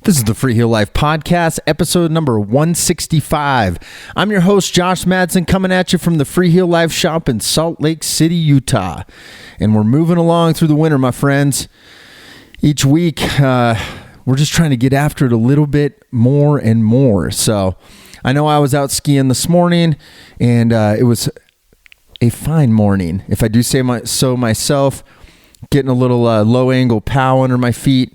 This is the Freeheel Life Podcast, episode number 165. I'm your host, Josh Madsen, coming at you from the Freeheel Life shop in Salt Lake City, Utah. And we're moving along through the winter, my friends. Each week, we're just trying to get after it a little bit more and more. So I know I was out skiing this morning, and it was a fine morning, if I do say so myself. Getting a little low-angle pow under my feet.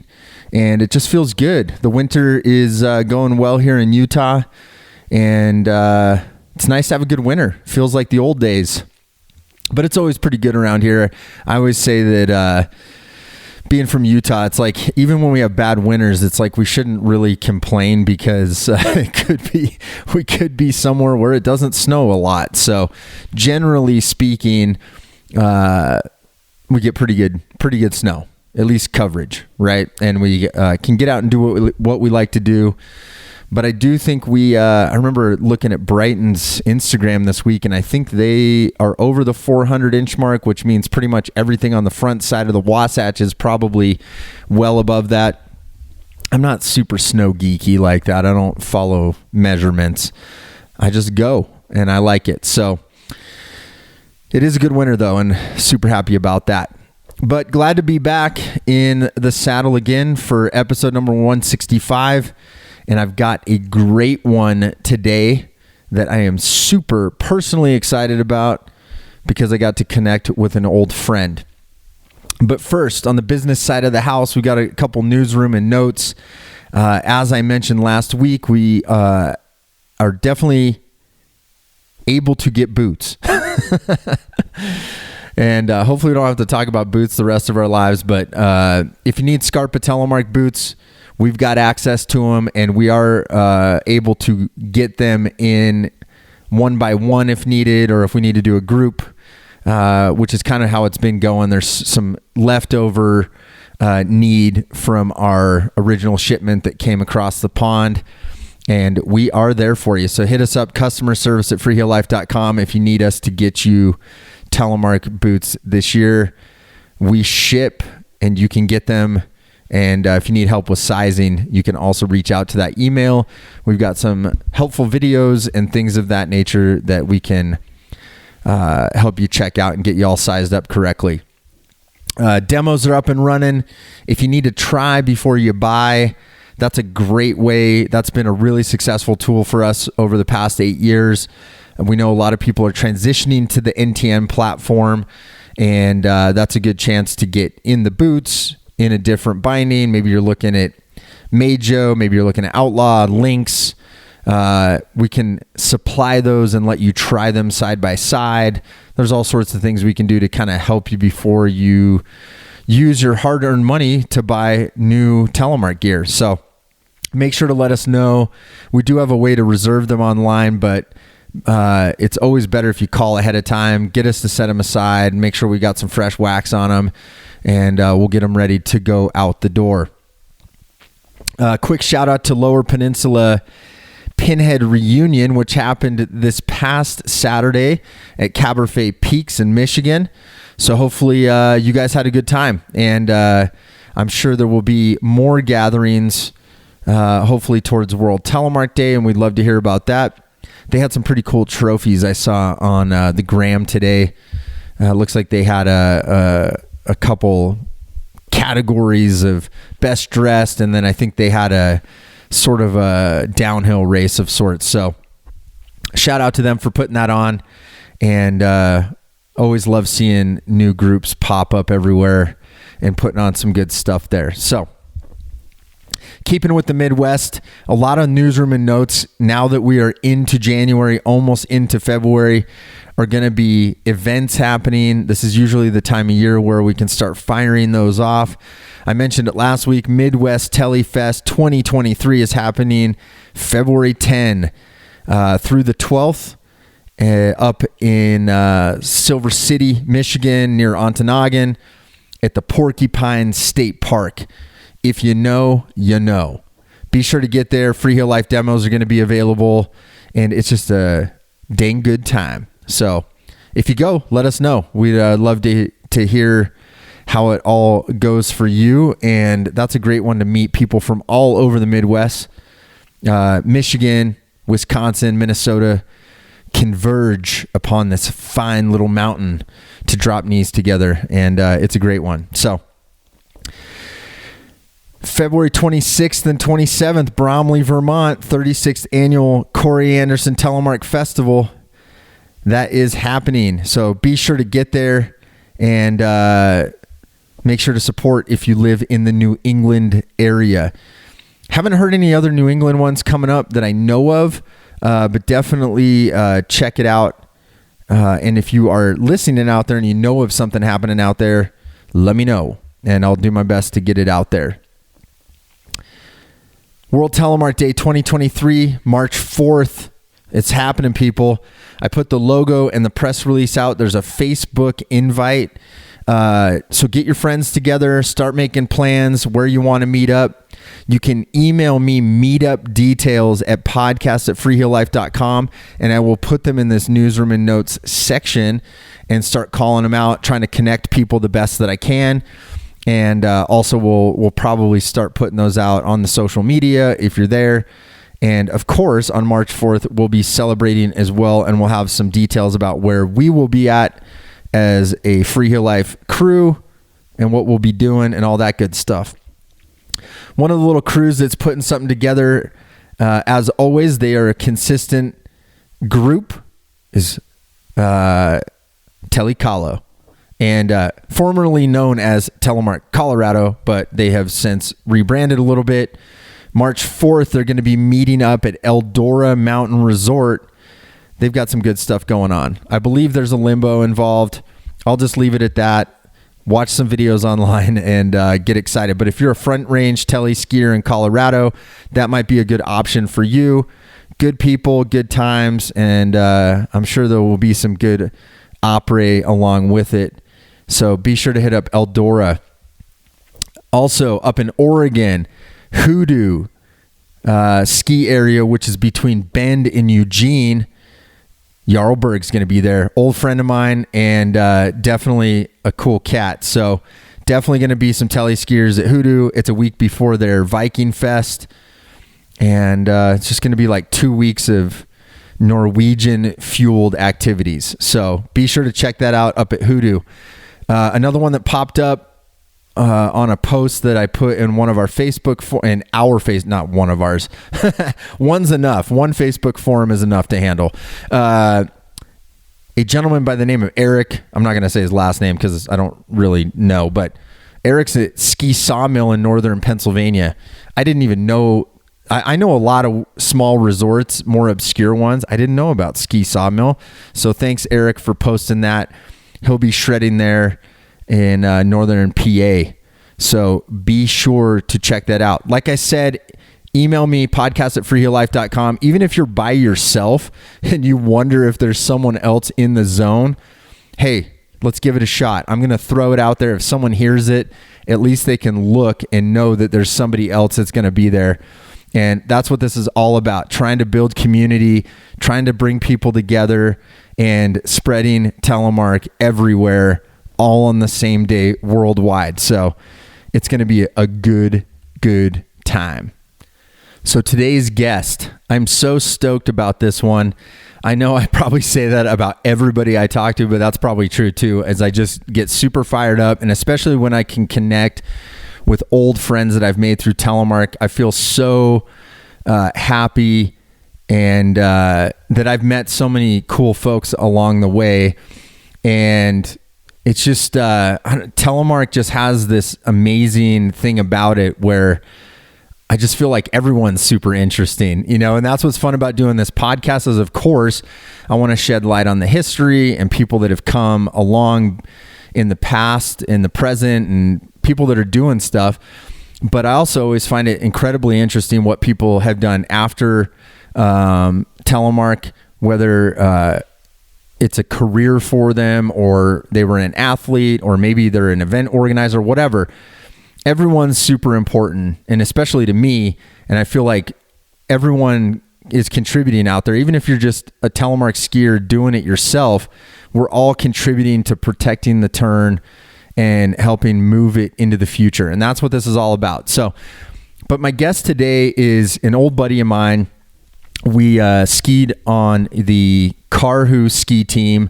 And it just feels good. The winter is going well here in Utah, and it's nice to have a good winter. Feels like the old days, but it's always pretty good around here. I always say that being from Utah, it's like even when we have bad winters, it's like we shouldn't really complain because we could be somewhere where it doesn't snow a lot. So generally speaking, we get pretty good snow. At least coverage, right? And we can get out and do what we like to do. But I do think I remember looking at Brighton's Instagram this week, and I think they are over the 400-inch mark, which means pretty much everything on the front side of the Wasatch is probably well above that. I'm not super snow geeky like that. I don't follow measurements. I just go, and I like it. So it is a good winter, though, and super happy about that. But glad to be back in the saddle again for episode number 165. And I've got a great one today that I am super personally excited about because I got to connect with an old friend. But first, on the business side of the house, we got a couple newsroom and notes. As I mentioned last week, we are definitely able to get boots. And hopefully we don't have to talk about boots the rest of our lives. But if you need Scarpa Telemark boots, we've got access to them. And we are able to get them in one by one if needed, or if we need to do a group, which is kind of how it's been going. There's some leftover need from our original shipment that came across the pond. And we are there for you. So hit us up, customer service at freeheellife.com if you need us to get you Telemark boots this year. We ship and you can get them. And if you need help with sizing, you can also reach out to that email. We've got some helpful videos and things of that nature that we can help you check out and get you all sized up correctly. Demos are up and running. If you need to try before you buy, that's a great way. That's been a really successful tool for us over the past 8 years. We know a lot of people are transitioning to the NTN platform, and that's a good chance to get in the boots in a different binding. Maybe you're looking at Majo, maybe you're looking at Outlaw, Lynx. We can supply those and let you try them side by side. There's all sorts of things we can do to kind of help you before you use your hard-earned money to buy new Telemark gear. So make sure to let us know. We do have a way to reserve them online, but it's always better if you call ahead of time, get us to set them aside, make sure we got some fresh wax on them, and we'll get them ready to go out the door. Quick shout out to Lower Peninsula Pinhead Reunion, which happened this past Saturday at Cabernet Peaks in Michigan. So hopefully you guys had a good time, and I'm sure there will be more gatherings hopefully towards World Telemark Day, and we'd love to hear about that. They had some pretty cool trophies I saw on the gram today. Looks like they had a couple categories of best dressed, and then I think they had a sort of a downhill race of sorts. So shout out to them for putting that on, and always love seeing new groups pop up everywhere and putting on some good stuff there. So keeping with the Midwest, a lot of newsroom and notes now that we are into January, almost into February, are going to be events happening. This is usually the time of year where we can start firing those off. I mentioned it last week. Midwest Telefest 2023 is happening February 10 through the 12th up in Silver City, Michigan, near Ontonagon at the Porcupine State Park. If you know, you know. Be sure to get there. Freeheel Life demos are going to be available, and it's just a dang good time. So if you go, let us know. We'd love to hear how it all goes for you. And that's a great one to meet people from all over the Midwest. Michigan, Wisconsin, Minnesota converge upon this fine little mountain to drop knees together. And it's a great one. So February 26th and 27th, Bromley, Vermont, 36th annual Corey Anderson Telemark Festival. That is happening. So be sure to get there and make sure to support if you live in the New England area. Haven't heard any other New England ones coming up that I know of, but definitely check it out. And if you are listening out there and you know of something happening out there, let me know, and I'll do my best to get it out there. World Telemark Day 2023, March 4th. It's happening, people. I put the logo and the press release out. There's a Facebook invite. So get your friends together, start making plans where you want to meet up. You can email me meetup details at podcast@freeheellife.com, and I will put them in this newsroom and notes section and start calling them out, trying to connect people the best that I can. And also we'll probably start putting those out on the social media if you're there. And of course, on March 4th, we'll be celebrating as well, and we'll have some details about where we will be at as a Freeheel Life crew and what we'll be doing and all that good stuff. One of the little crews that's putting something together, as always, they are a consistent group, is Telecalo, and formerly known as Telemark Colorado, but they have since rebranded a little bit. March 4th, they're going to be meeting up at Eldora Mountain Resort. They've got some good stuff going on. I believe there's a limbo involved. I'll just leave it at that. Watch some videos online and get excited. But if you're a front range tele skier in Colorado, that might be a good option for you. Good people, good times, and I'm sure there will be some good après along with it. So be sure to hit up Eldora. Also up in Oregon, Hoodoo ski area, which is between Bend and Eugene. Jarlberg's going to be there. Old friend of mine, and definitely a cool cat. So definitely going to be some tele skiers at Hoodoo. It's a week before their Viking Fest, and it's just going to be like 2 weeks of Norwegian fueled activities. So be sure to check that out up at Hoodoo. Another one that popped up on a post that I put in one of our Facebook not one of ours. One's enough. One Facebook forum is enough to handle. A gentleman by the name of Eric. I'm not going to say his last name because I don't really know, but Eric's at Ski Sawmill in northern Pennsylvania. I didn't even know. I know a lot of small resorts, more obscure ones. I didn't know about Ski Sawmill. So thanks, Eric, for posting that. He'll be shredding there in northern PA. So be sure to check that out. Like I said, email me podcast@freeheellife.com. Even if you're by yourself and you wonder if there's someone else in the zone, hey, let's give it a shot. I'm going to throw it out there. If someone hears it, at least they can look and know that there's somebody else that's going to be there. And that's what this is all about, trying to build community, trying to bring people together, and spreading Telemark everywhere, all on the same day worldwide. So it's going to be a good time. So today's guest, I'm so stoked about this one. I know I probably say that about everybody I talk to, but that's probably true too, as I just get super fired up, and especially when I can connect with old friends that I've made through Telemark. I feel so happy and that I've met so many cool folks along the way. And it's just Telemark just has this amazing thing about it where I just feel like everyone's super interesting, and that's what's fun about doing this podcast is, of course, I want to shed light on the history and people that have come along in the past, in the present, and people that are doing stuff. But I also always find it incredibly interesting what people have done after Telemark, whether it's a career for them or they were an athlete or maybe they're an event organizer, whatever. Everyone's super important, and especially to me. And I feel like everyone is contributing out there. Even if you're just a Telemark skier doing it yourself, we're all contributing to protecting the turn and helping move it into the future. And that's what this is all about. So, but my guest today is an old buddy of mine. We skied on the KARHU ski team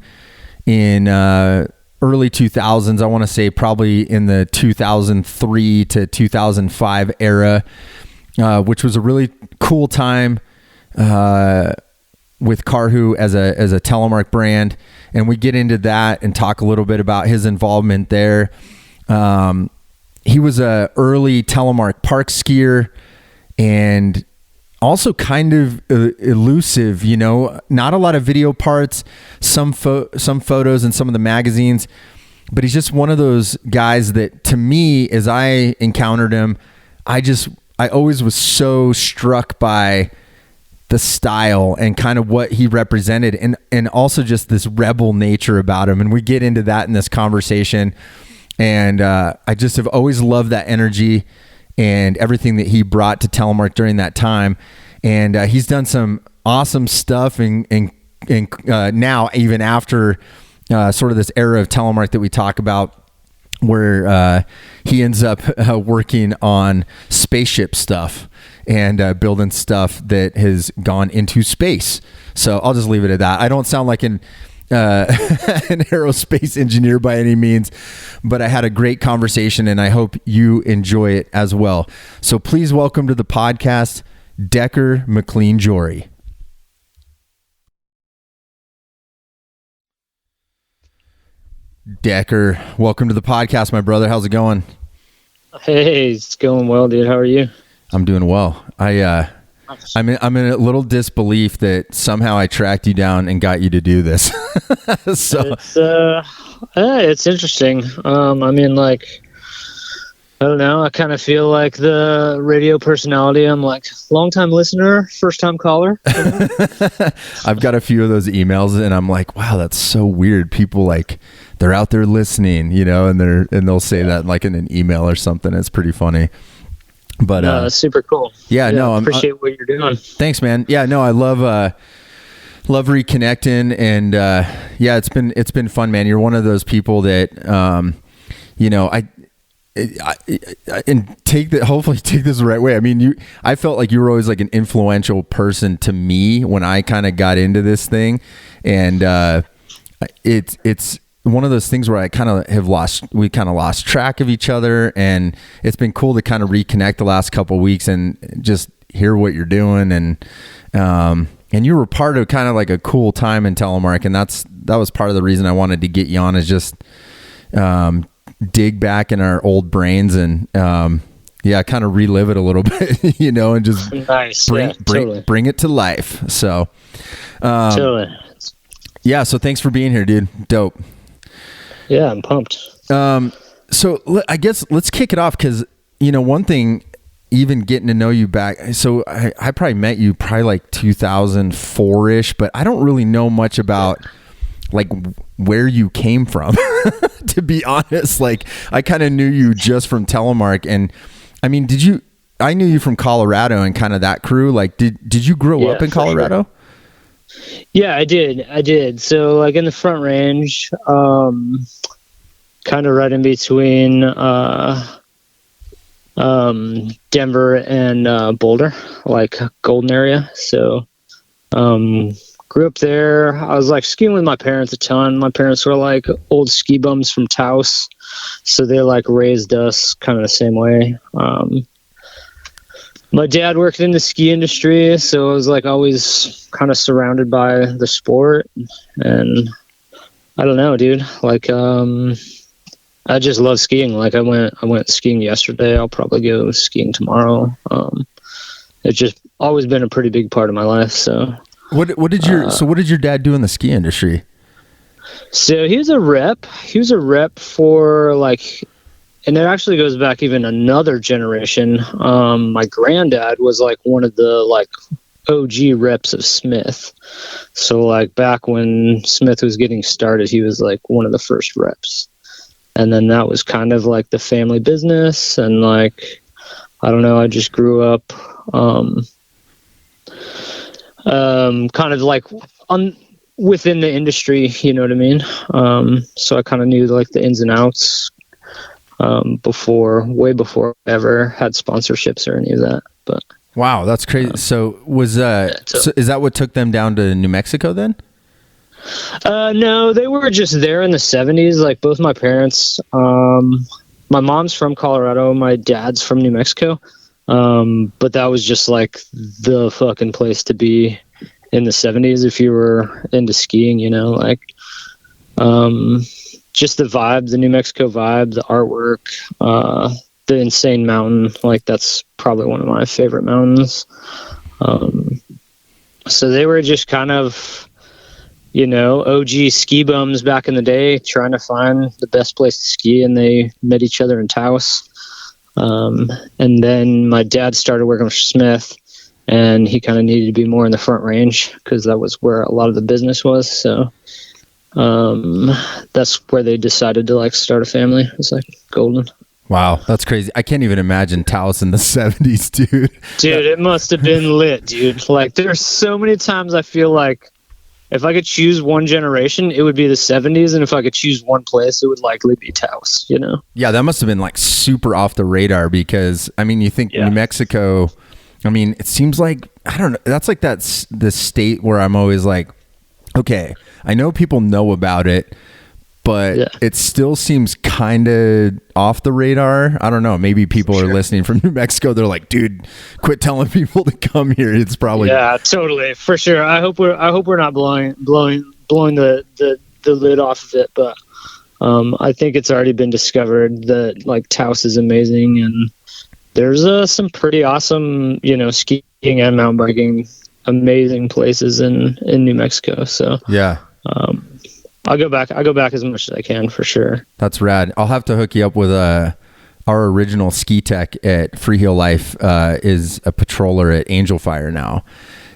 in early 2000s. I want to say probably in the 2003 to 2005 era, which was a really cool time with KARHU as a Telemark brand. And we get into that and talk a little bit about his involvement there. He was a early Telemark park skier and also kind of elusive, you know, not a lot of video parts, some photos in some of the magazines, but he's just one of those guys that, to me, as I encountered him, I always was so struck by the style and kind of what he represented, and also just this rebel nature about him. And we get into that in this conversation. And I just have always loved that energy and everything that he brought to Telemark during that time. And he's done some awesome stuff, and now, even after sort of this era of Telemark that we talk about, where he ends up working on spaceship stuff and building stuff that has gone into space. So I'll just leave it at that. I don't sound like an aerospace engineer by any means, but I had a great conversation, and I hope you enjoy it as well. So please welcome to the podcast, Decker McLean Jory. Decker, welcome to the podcast, my brother. How's it going? Hey, it's going well, dude. How are you? I'm doing well. I'm in a little disbelief that somehow I tracked you down and got you to do this. So it's interesting. I mean, like, I don't know. I kind of feel like the radio personality. I'm like, long-time listener, first-time caller. You know? I've got a few of those emails, and I'm like, wow, that's so weird. People, like, they're out there listening, you know, and they'll say that like in an email or something. It's pretty funny. But that's super cool. Yeah, no, I appreciate what you're doing. Thanks, man. Yeah, no, I love reconnecting, and yeah, it's been fun, man. You're one of those people that you know, and hopefully take this the right way. I mean, I felt like you were always like an influential person to me when I kind of got into this thing, and it's one of those things where we kind of lost track of each other, and it's been cool to kind of reconnect the last couple of weeks and just hear what you're doing. And you were part of kind of like a cool time in Telemark. And that was part of the reason I wanted to get you on, is just, dig back in our old brains and, yeah, kind of relive it a little bit, you know, and just nice. bring it to life. So, totally. Yeah. So thanks for being here, dude. Dope. Yeah, I'm pumped. So I guess let's kick it off, because, you know, one thing, even getting to know you back, so I probably met you probably like 2004-ish, but I don't really know much about like where you came from, to be honest. Like, I kind of knew you just from Telemark, and I mean, I knew you from Colorado and kind of that crew. Like, did you grow up in Colorado? Sure. Yeah, I did. So, like, in the Front Range, kind of right in between Denver and Boulder, like Golden area. So, grew up there. I was like skiing with my parents a ton. My parents were like old ski bums from Taos, so they like raised us kind of the same way. My dad worked in the ski industry, so I was like always kind of surrounded by the sport. And I don't know, dude. Like, I just love skiing. Like, I went skiing yesterday. I'll probably go skiing tomorrow. It's just always been a pretty big part of my life. So, what did your dad do in the ski industry? So he was a rep. He was a rep for like. And it actually goes back even another generation. My granddad was like one of the like OG reps of Smith. So like back when Smith was getting started, he was like one of the first reps. And then that was kind of like the family business. And like, I don't know, I just grew up kind of like within the industry, you know what I mean? So I kind of knew like the ins and outs. way before I ever had sponsorships or any of that. But wow, that's crazy. So was so is that what took them down to New Mexico then? No, they were just there in the 70s. Like both my parents, my mom's from Colorado, my dad's from New Mexico. But that was just like the fucking place to be in the 70s if you were into skiing, you know, like just the vibe, the New Mexico vibe, the artwork, the insane mountain. Like that's probably one of my favorite mountains. So they were just kind of, you know, OG ski bums back in the day trying to find the best place to ski, and they met each other in Taos. And then my dad started working for Smith, and he kind of needed to be more in the Front Range because that was where a lot of the business was. So that's where they decided to like start a family. It was like golden. Wow, that's crazy. I can't even imagine Taos in the 70s, dude. Dude, it must have been lit, dude. Like there's so many times I feel like if I could choose one generation, it would be the 70s. And if I could choose one place, it would likely be Taos, you know? Yeah, that must have been like super off the radar because, I mean, you think New Mexico, I mean, it seems like, I don't know, that's like that's the state where I'm always like, okay, I know people know about it, but it still seems kind of off the radar. I don't know. Maybe people are listening from New Mexico. They're like, dude, quit telling people to come here. It's probably totally for sure. I hope we're not blowing the lid off of it, but I think it's already been discovered that like Taos is amazing, and there's some pretty awesome, you know, skiing and mountain biking amazing places in New Mexico. So I'll go back as much as I can for sure. That's rad. I'll have to hook you up with our original ski tech at Freeheel Life is a patroller at Angel Fire now.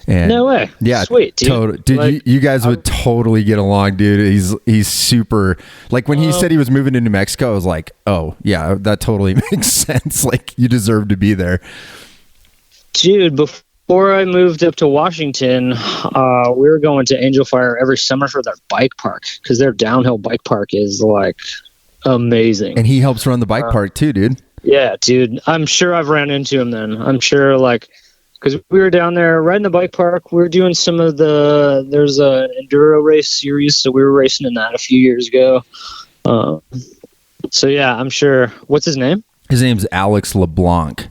And no way. Yeah. Sweet, dude. Dude, like, you guys would totally get along, dude. He's super, like when he said he was moving to New Mexico, I was like, oh yeah, that totally makes sense. Like you deserve to be there. Dude, before I moved up to Washington, we were going to Angel Fire every summer for their bike park because their downhill bike park is like amazing. And he helps run the bike park too, dude. Yeah, dude. I'm sure I've ran into him then. I'm sure like, because we were down there riding the bike park. We were doing some of there's a enduro race series. So we were racing in that a few years ago. So yeah, I'm sure. What's his name? His name's Alex LeBlanc.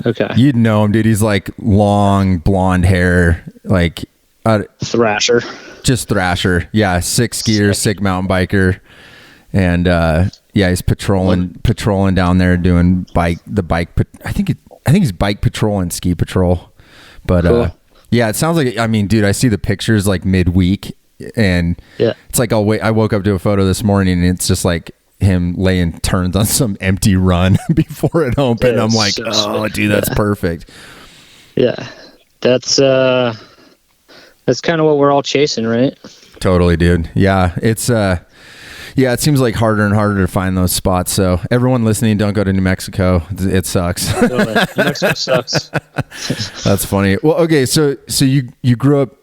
Okay. You'd know him, dude. He's like long blonde hair, like Thrasher. Just Thrasher. Yeah. Sick skier, sick mountain biker. And he's patrolling down there doing the bike. I think he's bike patrol and ski patrol. But cool. It sounds like, I mean, dude, I see the pictures like midweek, and it's like I woke up to a photo this morning and it's just like him laying turns on some empty run before it opened. Yeah, I'm like, so dude, that's perfect. Yeah. That's kind of what we're all chasing, right? Totally, dude. Yeah. It's it seems like harder and harder to find those spots. So everyone listening, don't go to New Mexico. It sucks. Totally. New Mexico sucks. That's funny. Well, okay. So you grew up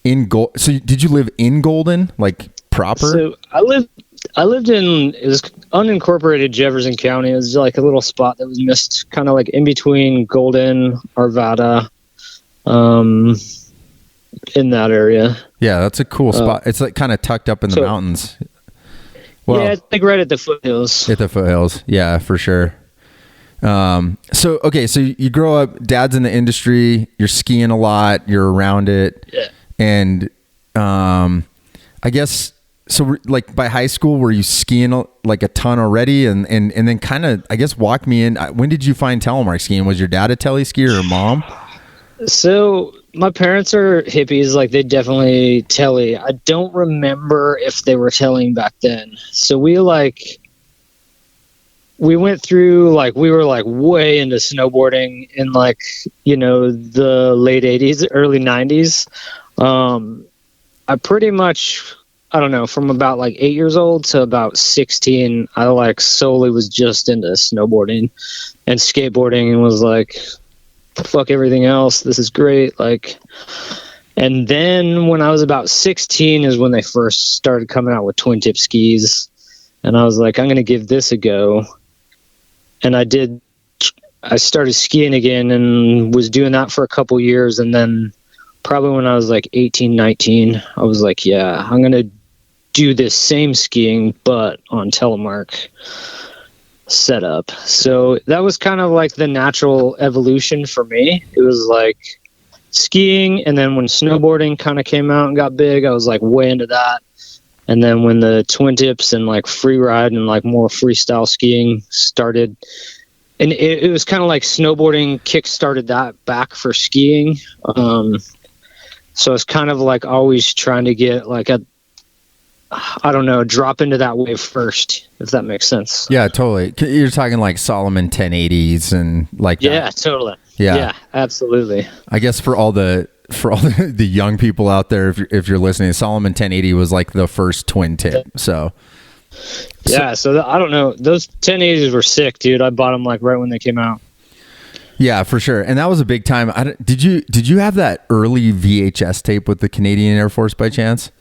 in Gold. So did you live in Golden, like proper? So I lived in, it was unincorporated Jefferson County. It was like a little spot that was missed, kind of like in between Golden, Arvada, in that area. Yeah, that's a cool spot. It's like kind of tucked up in the mountains. Well, yeah, it's like right at the foothills. At the foothills, yeah, for sure. So you grow up, dad's in the industry, you're skiing a lot, you're around it. Yeah. And I guess, so like by high school, were you skiing like a ton already? And then kind of, I guess, walk me in. When did you find telemark skiing? Was your dad a tele skier or mom? So my parents are hippies. Like they definitely telly. I don't remember if they were telling back then. So we went through, like, we were like way into snowboarding in like, you know, the late 80s, early 90s. I pretty much, I don't know, from about like 8 years old to about 16, I like solely was just into snowboarding and skateboarding and was like, fuck everything else. This is great. Like, and then when I was about 16 is when they first started coming out with twin tip skis. and I was like, I'm going to give this a go. And I started skiing again and was doing that for a couple years. And then probably when I was like 18, 19, I was like, yeah, I'm going to do this same skiing, but on Telemark setup. So that was kind of like the natural evolution for me. It was like skiing, and then when snowboarding kind of came out and got big, I was like way into that. And then when the twin tips and like free ride and like more freestyle skiing started, and it was kind of like snowboarding kick-started that back for skiing. So it's kind of like always trying to get like drop into that wave first, if that makes sense. Yeah, totally. You're talking like Solomon 1080s and like that. Yeah, totally. Yeah, absolutely. I guess for all the young people out there, if you're listening, Solomon 1080 was like the first twin tip. So I don't know. Those 1080s were sick, dude. I bought them like right when they came out. Yeah, for sure. And that was a big time. Did you have that early VHS tape with the Canadian Air Force by chance?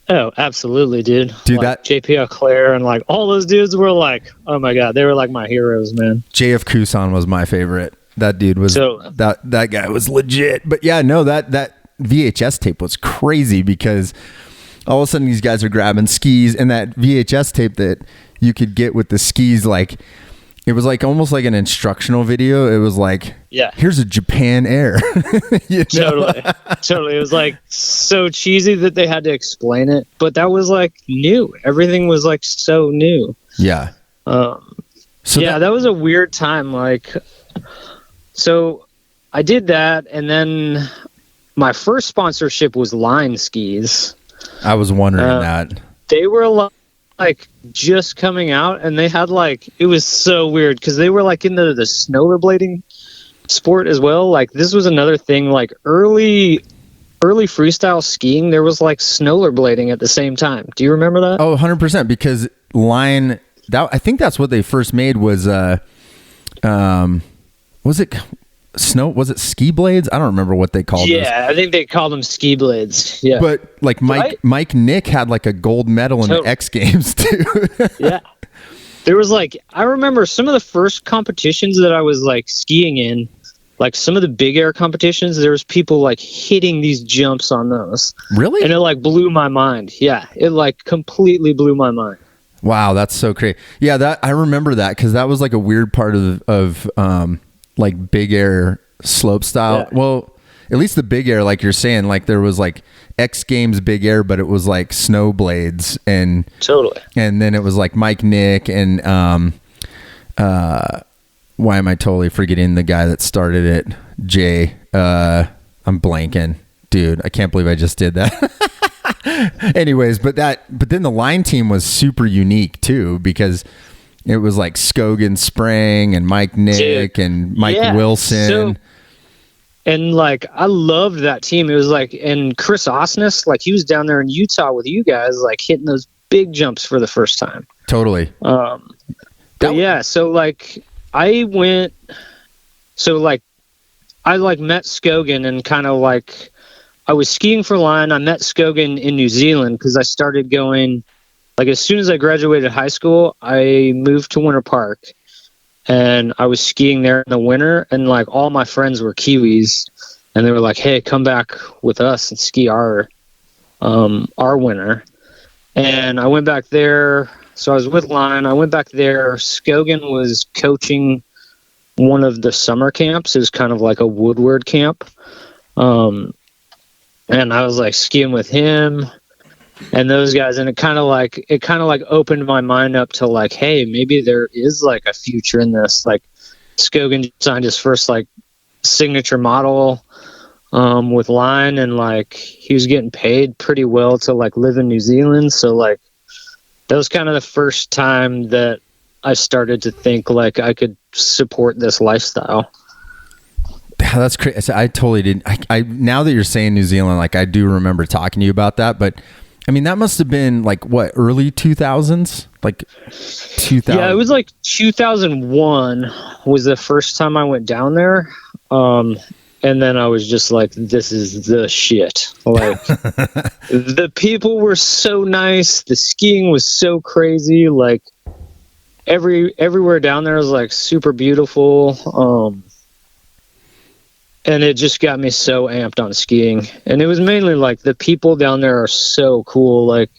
Oh, absolutely, dude. Dude, like that JP Auclair and like all those dudes were like, oh my God, they were like my heroes, man. JF Kusan was my favorite. That dude was that guy was legit. But yeah, no, that VHS tape was crazy because all of a sudden these guys are grabbing skis, and that VHS tape that you could get with the skis, like it was like almost like an instructional video. It was like, yeah, here's a Japan Air. Totally. It was like so cheesy that they had to explain it, but that was like new. Everything was like so new. Yeah. That was a weird time. Like, so I did that, and then my first sponsorship was Line Skis. I was wondering that. They were like just coming out, and they had like, it was so weird because they were like into the snowblading sport as well. Like this was another thing, like early freestyle skiing, there was like snowblading at the same time. Do you remember that? Oh, 100%, because Line, I think that's what they first made was was it ski blades? I don't remember what they called them. Yeah, I think they called them ski blades. Yeah. But like Mike Nick had like a gold medal in the X Games too. Yeah. There was like, I remember some of the first competitions that I was like skiing in, like some of the big air competitions, there was people like hitting these jumps on those. Really? And it like blew my mind. Yeah. It like completely blew my mind. Wow. That's so crazy. Yeah. I remember that, cause that was like a weird part of like big air slope style. Yeah. Well, at least the big air, like you're saying, like there was like X Games big air, but it was like snow blades and totally. And then it was like Mike Nick and why am I totally forgetting the guy that started it? Jay. I'm blanking, dude. I can't believe I just did that. Anyways, but then the Line team was super unique too, because it was like Scogan Sprang and Mike Nick and Mike Wilson. And like, I loved that team. It was like, and Chris Osnes, like he was down there in Utah with you guys, like hitting those big jumps for the first time. Totally. So like I met Scogan, and kind of like I was skiing for Line. I met Scogan in New Zealand because I started going, like as soon as I graduated high school, I moved to Winter Park, and I was skiing there in the winter, and like all my friends were Kiwis, and they were like, hey, come back with us and ski our winter. And I went back there. So I was with Line. I went back there. Scogan was coaching one of the summer camps. It was kind of like a Woodward camp. And I was like skiing with him and those guys, and it kind of like opened my mind up to like, hey, maybe there is like a future in this. Like Scogan signed his first like signature model with Line, and like he was getting paid pretty well to like live in New Zealand. So like that was kind of the first time that I started to think like I could support this lifestyle. That's crazy. I totally didn't. I now that you're saying New Zealand, like I do remember talking to you about that, but I mean, that must have been like what, early 2000s? Like 2000? Yeah, it was like 2001 was the first time I went down there. And then I was just like, this is the shit. Like, the people were so nice. The skiing was so crazy. Like, everywhere down there was like super beautiful. And it just got me so amped on skiing. And it was mainly like the people down there are so cool. Like,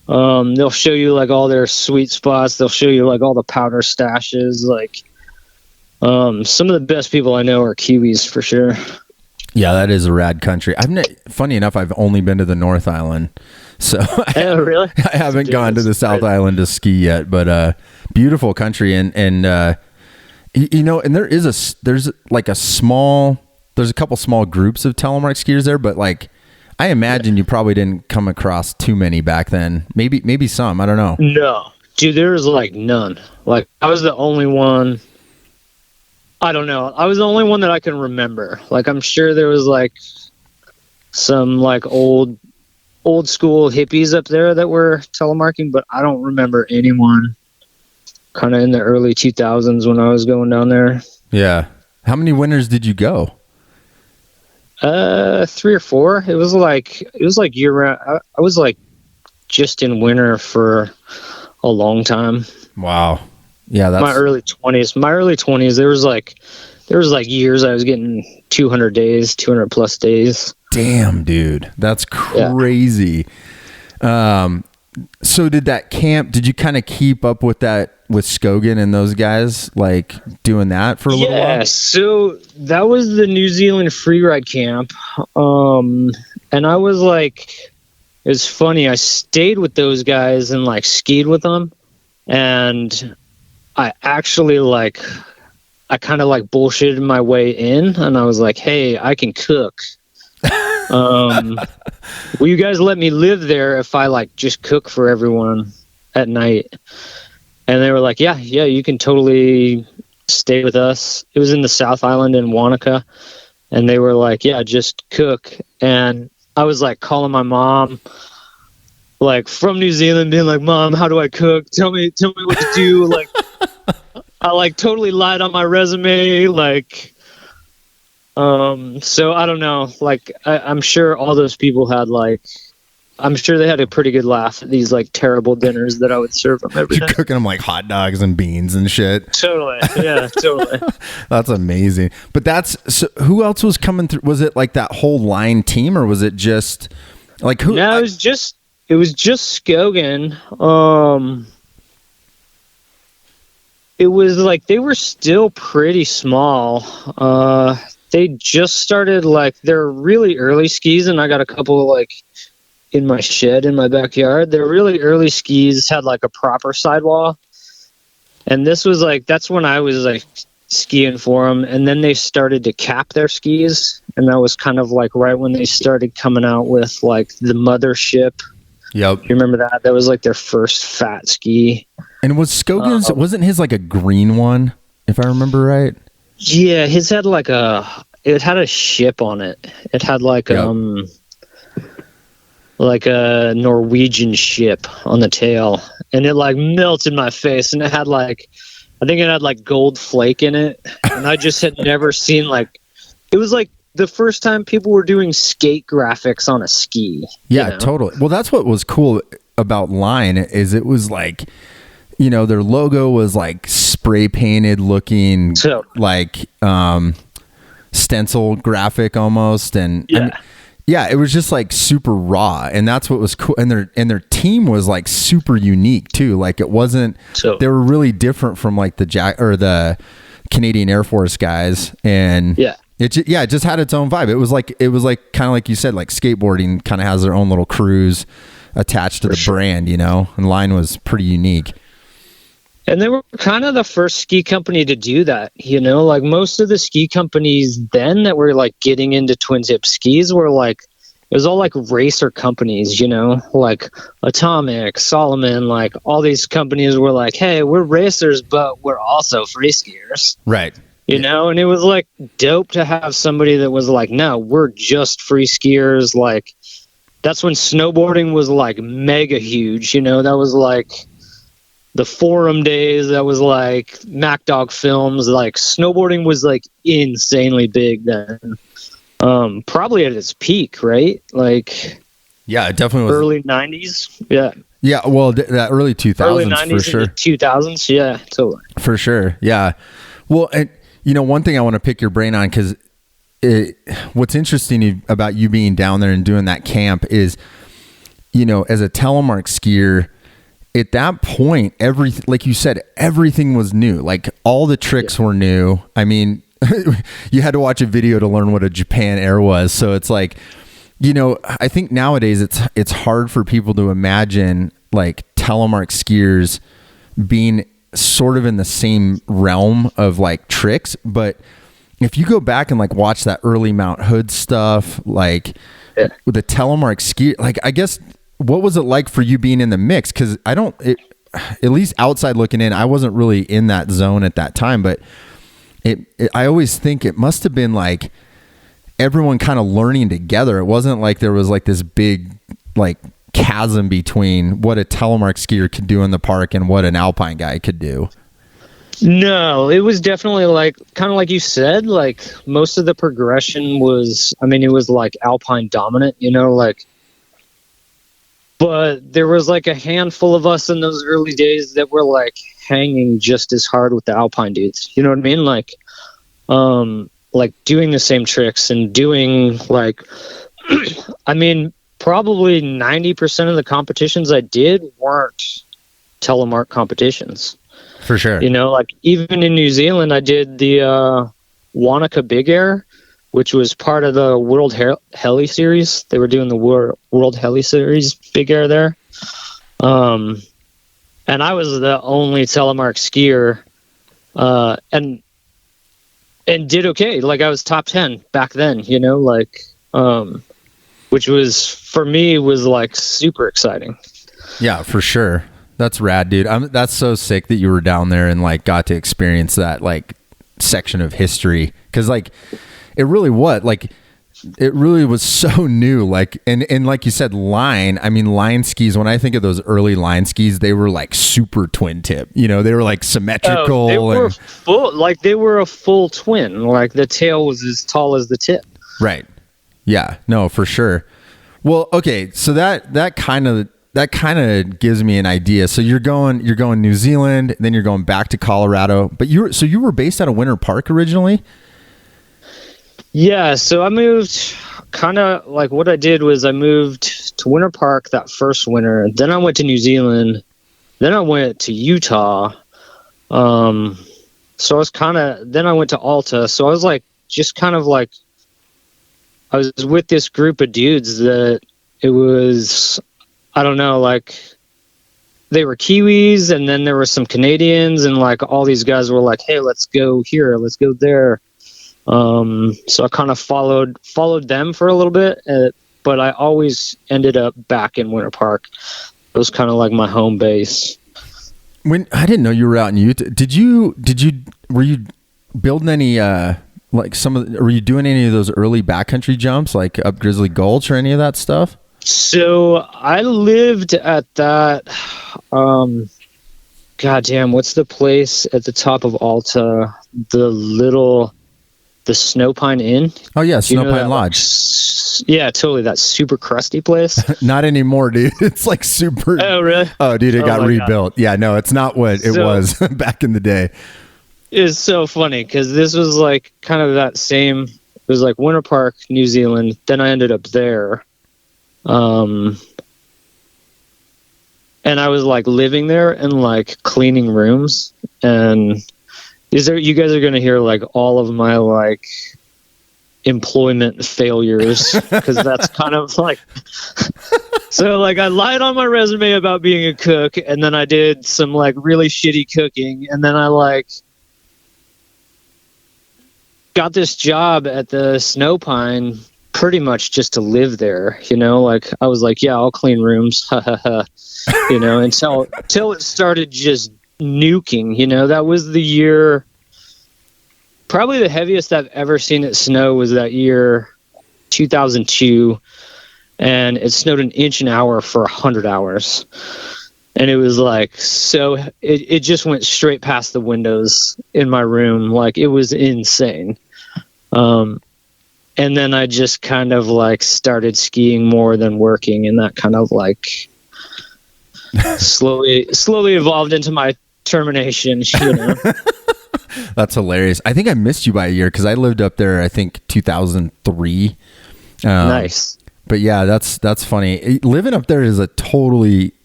they'll show you like all their sweet spots. They'll show you like all the powder stashes. Like, some of the best people I know are Kiwis for sure. Yeah, that is a rad country. Funny enough, I've only been to the North Island, so Oh, really? I haven't gone to the South Island to ski yet. But beautiful country, and you know, and there's a couple small groups of telemark skiers there, but like I imagine you probably didn't come across too many back then. Maybe some. I don't know. No, dude, there was like none. Like I was the only one. I don't know. I was the only one that I can remember. Like, I'm sure there was like some like old school hippies up there that were telemarking, but I don't remember anyone kind of in the early 2000s when I was going down there. Yeah. How many winters did you go? 3 or 4. It was like year round. I was like just in winter for a long time. Wow. Yeah, that's my early 20s. There was like years I was getting 200 plus days. Damn, dude, that's crazy. Yeah. So did you kind of keep up with that with Skogan and those guys, like doing that for a little while? Yeah, so that was the New Zealand freeride camp. And I was like, it was funny. I stayed with those guys and like skied with them, and I actually I kind of like bullshitted my way in, and I was like, hey, I can cook. Will you guys let me live there if I like just cook for everyone at night? And they were like, yeah, you can totally stay with us. It was in the South Island in Wanaka, and they were like, yeah, just cook. And I was like calling my mom, like from New Zealand, being like, Mom, how do I cook? Tell me what to do. Like, I like totally lied on my resume. Like, so I don't know. Like, I'm sure all those people had I'm sure they had a pretty good laugh at these like terrible dinners that I would serve them every You're day. cooking them like hot dogs and beans and shit. Totally. Yeah, totally. That's amazing. But so who else was coming through? Was it like that whole line team, or was it just like who? No, it was just Skogan. It was like they were still pretty small. They just started like their really early skis, and I got a couple like in my shed in my backyard. Their really early skis had like a proper sidewall, and this was like that's when I was like skiing for them. And then they started to cap their skis, and that was kind of like right when they started coming out with like the Mothership. Yep. You remember that? That was like their first fat ski. And was Skogan's wasn't his like a green one, if I remember right? Yeah, his had like it had a ship on it. It had like like a Norwegian ship on the tail, and it like melted my face. And it had like, I think it had like gold flake in it, and I just had never seen like, it was like the first time people were doing skate graphics on a ski. Yeah, you know? Totally. Well, that's what was cool about Line is it was like, you know, their logo was like spray painted looking, like stencil graphic almost, and yeah. I mean, yeah, it was just like super raw, and that's what was cool. And their team was like super unique too. Like it wasn't. They were really different from like the Canadian Air Force guys, and it just had its own vibe. It was like kind of like you said, like skateboarding kind of has their own little cruise attached to the brand, you know. And Line was pretty unique. And they were kind of the first ski company to do that, you know, like most of the ski companies then that were like getting into twin tip skis were like, it was all like racer companies, you know, like Atomic, Solomon, like all these companies were like, hey, we're racers, but we're also free skiers. Right. You know, and it was like dope to have somebody that was like, no, we're just free skiers. Like that's when snowboarding was like mega huge, you know, that was like, the forum days. That was like Mac Dog Films. Like snowboarding was like insanely big then. Probably at its peak, right? Like, yeah, it definitely was early 90s. Yeah. Yeah, well, that early 2000s Early 90s for sure. 2000s. Yeah, totally. For sure. Yeah. Well, and one thing I want to pick your brain on, because what's interesting about you being down there and doing that camp is, as a telemark skier, at that point, like you said, everything was new. Like all the tricks were new. I mean, you had to watch a video to learn what a Japan Air was. So it's like, I think nowadays it's hard for people to imagine like telemark skiers being sort of in the same realm of like tricks. But if you go back and like watch that early Mount Hood stuff, like with the telemark skier, like I guess, what was it like for you being in the mix? Because at least outside looking in, I wasn't really in that zone at that time, but I always think it must have been like everyone kind of learning together. It wasn't like there was like this big like chasm between what a telemark skier could do in the park and what an alpine guy could do. No, it was definitely like kind of like you said, like most of the progression was, it was like alpine dominant, like, but there was like a handful of us in those early days that were like hanging just as hard with the alpine dudes. You know what I mean? Like doing the same tricks and doing like, probably 90% of the competitions I did weren't telemark competitions. For sure. Like even in New Zealand, I did the Wanaka Big Air, which was part of the World Heli Series. They were doing the World Heli Series Big Air there. And I was the only telemark skier, and did okay. Like I was top 10 back then, which was, for me, was like super exciting. Yeah, for sure. That's rad, dude. That's so sick that you were down there and like got to experience that like section of history. Cause like it really was so new. Like, and like you said, line skis, when I think of those early line skis, they were like super twin tip, they were like symmetrical. They were they were a full twin. Like the tail was as tall as the tip. Right. Yeah, no, for sure. Well, okay. So that kind of gives me an idea. So you're going New Zealand, then you're going back to Colorado, but you were based out of Winter Park originally? Yeah. So I moved, kind of like what I did was I moved to Winter Park that first winter. Then I went to New Zealand. Then I went to Utah. So I was then I went to Alta. So I was like, just kind of like, I was with this group of dudes that it was, I don't know, like they were Kiwis, and then there were some Canadians, and like all these guys were like, hey, let's go here, let's go there. So I kind of followed them for a little bit, but I always ended up back in Winter Park. It was kind of like my home base. When I didn't know you were out in Utah, were you building any, were you doing any of those early backcountry jumps, like up Grizzly Gulch or any of that stuff? So I lived at that, goddamn, what's the place at the top of Alta? The Snowpine Inn. Oh yeah, Snowpine Lodge. Yeah, totally. That super crusty place. Not anymore, dude. It's like super. Oh really? Oh, dude, it got rebuilt. God. Yeah, no, it's not what it was back in the day. It's so funny because this was like kind of that same. It was like Winter Park, New Zealand. Then I ended up there. And I was like living there and like cleaning rooms, and you guys are going to hear like all of my like employment failures, because that's kind of like, so like I lied on my resume about being a cook, and then I did some like really shitty cooking, and then I like got this job at the Snowpine pretty much just to live there, like I was like, yeah, I'll clean rooms, until it started just nuking, that was the year, probably the heaviest I've ever seen it snow was that year, 2002, and it snowed an inch an hour for 100 hours. And it was like, so it just went straight past the windows in my room. Like, it was insane. And then I just kind of like started skiing more than working, and that kind of like slowly evolved into my termination, you know. That's hilarious. I think I missed you by a year because I lived up there, I think 2003. Nice. But yeah, that's funny. Living up there is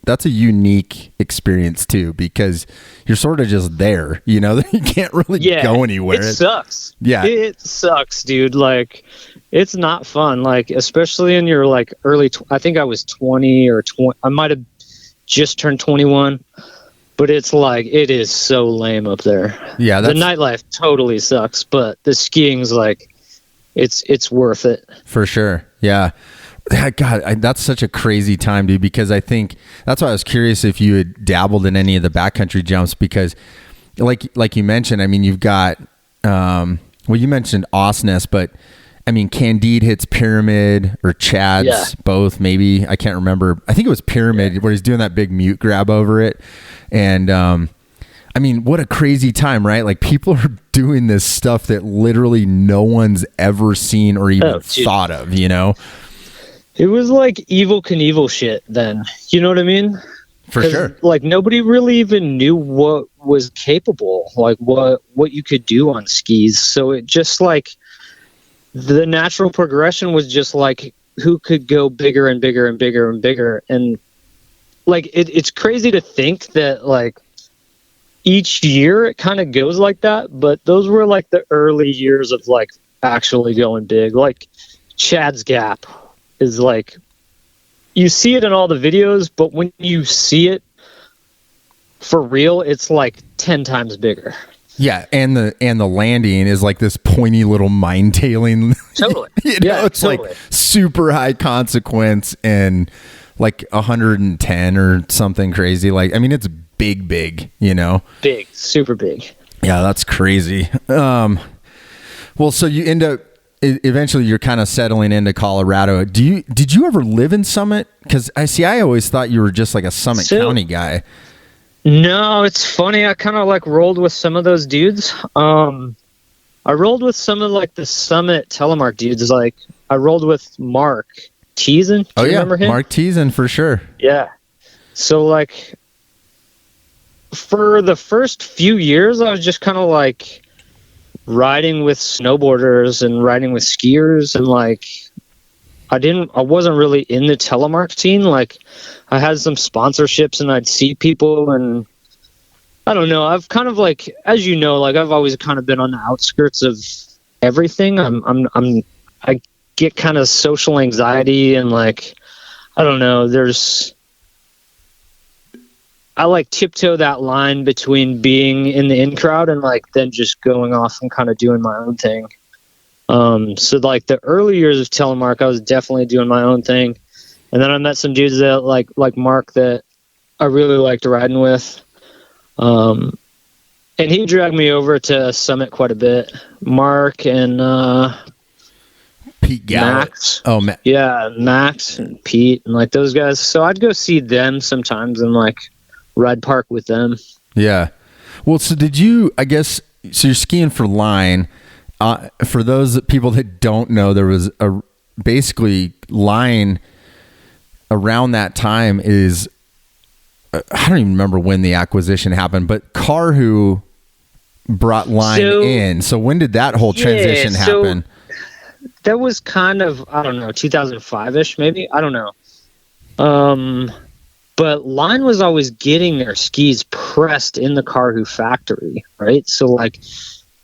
that's a unique experience too, because you're sort of just there, you know. You can't really go anywhere. It sucks. Yeah. It sucks, dude. Like, it's not fun. Like, especially in your like I think I was 20 or 20. I might have just turned 21, but it's like, it is so lame up there. Yeah. The nightlife totally sucks, but the skiing's like, it's worth it. For sure. Yeah. God, that's such a crazy time, dude, because I think that's why I was curious if you had dabbled in any of the backcountry jumps, because like you mentioned, I mean, you've got, you mentioned Osnes, but I mean, Candide hits Pyramid or Chad's, both, maybe. I can't remember. I think it was Pyramid where he's doing that big mute grab over it. And, I mean, what a crazy time, right? Like, people are doing this stuff that literally no one's ever seen or even thought of, you know? It was like Evel Knievel shit then. You know what I mean? For sure. Like, nobody really even knew what was capable, like what you could do on skis. So it just like, the natural progression was just like, who could go bigger and bigger and bigger and bigger. And like, it's crazy to think that like each year it kind of goes like that, but those were like the early years of like actually going big. Like, Chad's Gap is like, you see it in all the videos, but when you see it for real, it's like 10 times bigger. Yeah, and the landing is like this pointy little mine tailing. Totally. It's totally. Like super high consequence and like 110 or something crazy. Like, I mean, it's big, you know? Big, super big. Yeah, that's crazy. Well, so you end up, eventually you're kind of settling into Colorado. Did you ever live in Summit? Because I always thought you were just like a Summit County guy. No, it's funny. I kind of like rolled with some of those dudes. I rolled with some of like the Summit Telemark dudes. Like, I rolled with Mark Teason. Do you remember him? Mark Teason for sure. Yeah. So like, for the first few years, I was just kind of like riding with snowboarders and riding with skiers, and like, I wasn't really in the Telemark scene. Like, I had some sponsorships and I'd see people, and I don't know. I've kind of like, as you know, like, I've always kind of been on the outskirts of everything. I get kind of social anxiety, and like, I don't know, I like tiptoe that line between being in the in crowd and like then just going off and kind of doing my own thing. So like the early years of Telemark, I was definitely doing my own thing. And then I met some dudes that like Mark that I really liked riding with. And he dragged me over to Summit quite a bit. Mark and Pete Gallup. Max. Yeah, Max and Pete and like those guys. So I'd go see them sometimes and like ride park with them. Yeah. Well, so you're skiing for Line. For those people that don't know, there was basically Line around that time is, I don't even remember when the acquisition happened, but KARHU brought Line in. So when did that whole transition happen? That was kind of, I don't know, 2005-ish maybe. I don't know. But Line was always getting their skis pressed in the KARHU factory, right? So like,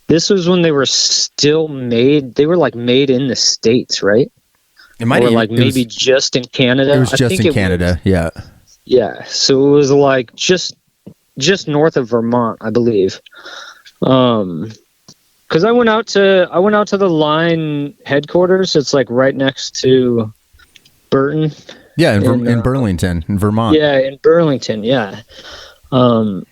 this was when they were still made. They were like made in the States, right? It might, or like maybe just in Canada. It was just in Canada, yeah. Yeah, so it was like just north of Vermont, I believe. Because I went out to the Line headquarters. It's like right next to Burton. Yeah, in Burlington, in Vermont. Yeah, in Burlington, yeah. So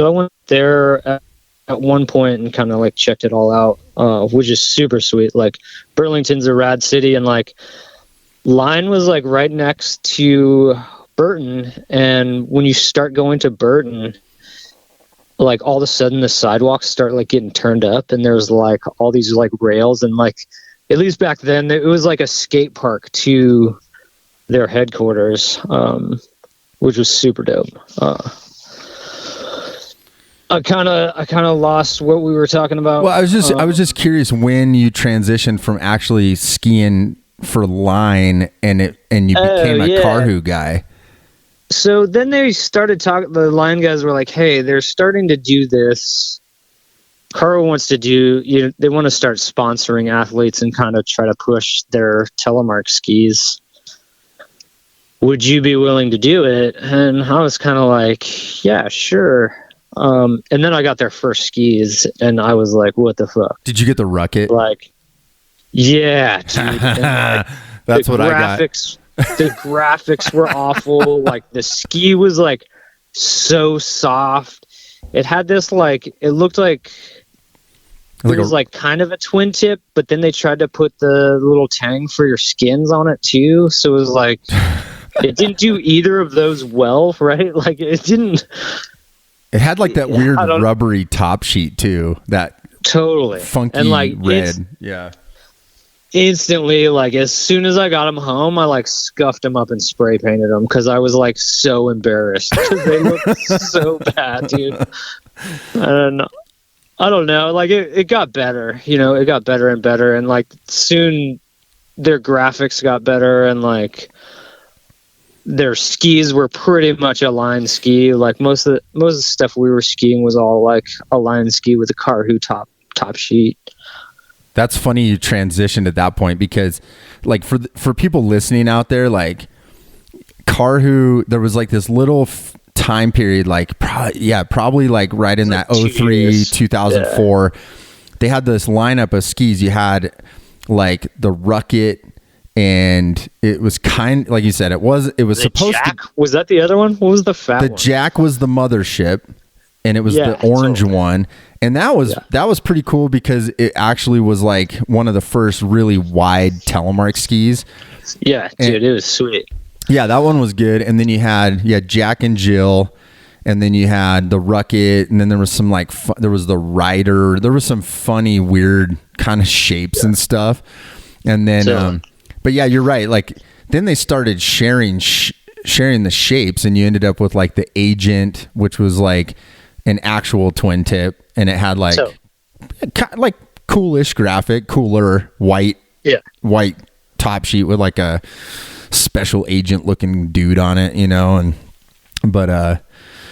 I went there at one point and kind of like checked it all out, which is super sweet. Like, Burlington's a rad city, and like Line was like right next to Burton, and when you start going to Burton, like all of a sudden the sidewalks start like getting turned up, and there's like all these like rails, and like at least back then it was like a skate park to their headquarters, which was super dope. I kind of lost what we were talking about. Well, I was just curious when you transitioned from actually skiing for line and you became a KARHU guy. So then they started talking. The line guys were like, "Hey, they're starting to do this. KARHU wants to do. They want to start sponsoring athletes and kind of try to push their Telemark skis. Would you be willing to do it?" And I was kind of like, "Yeah, sure." And then I got their first skis, and I was like, "What the fuck?" Did you get the Rucket? Like, yeah, dude. And, like, that's what I got. The graphics were awful. Like the ski was like so soft. It had this like, it looked like it was like kind of a twin tip, but then they tried to put the little tang for your skins on it too. So it was like, it didn't do either of those well, right? Like it didn't. It had like that weird rubbery top sheet too. That totally funky and like red. Yeah. Instantly, like as soon as I got them home, I like scuffed them up and spray painted them because I was like so embarrassed because they looked so bad, dude. And I don't know, like it got better, it got better and better, and like soon their graphics got better, and like their skis were pretty much a line ski. Like most of the stuff we were skiing was all like a line ski with a KARHU top sheet. That's funny you transitioned at that point because like for people listening out there, like KARHU, there was like this little time period, like probably like right in that 03, 2004, they had this lineup of skis. You had like the Rucket, and it was kind like you said, it was supposed Jack? Was that the other one? What was the fat one? The Jack was the mothership, and it was the orange one. And that was pretty cool because it actually was like one of the first really wide Telemark skis. Yeah, dude, it was sweet. Yeah, that one was good. And then you had Jack and Jill, and then you had the Rucket, and then there was some like there was the Rider. There was some funny, weird kind of shapes and stuff. And then, but yeah, you're right. Like then they started sharing the shapes, and you ended up with like the Agent, which was like an actual twin tip. And it had like coolish graphic, cooler white top sheet with like a special agent looking dude on it, but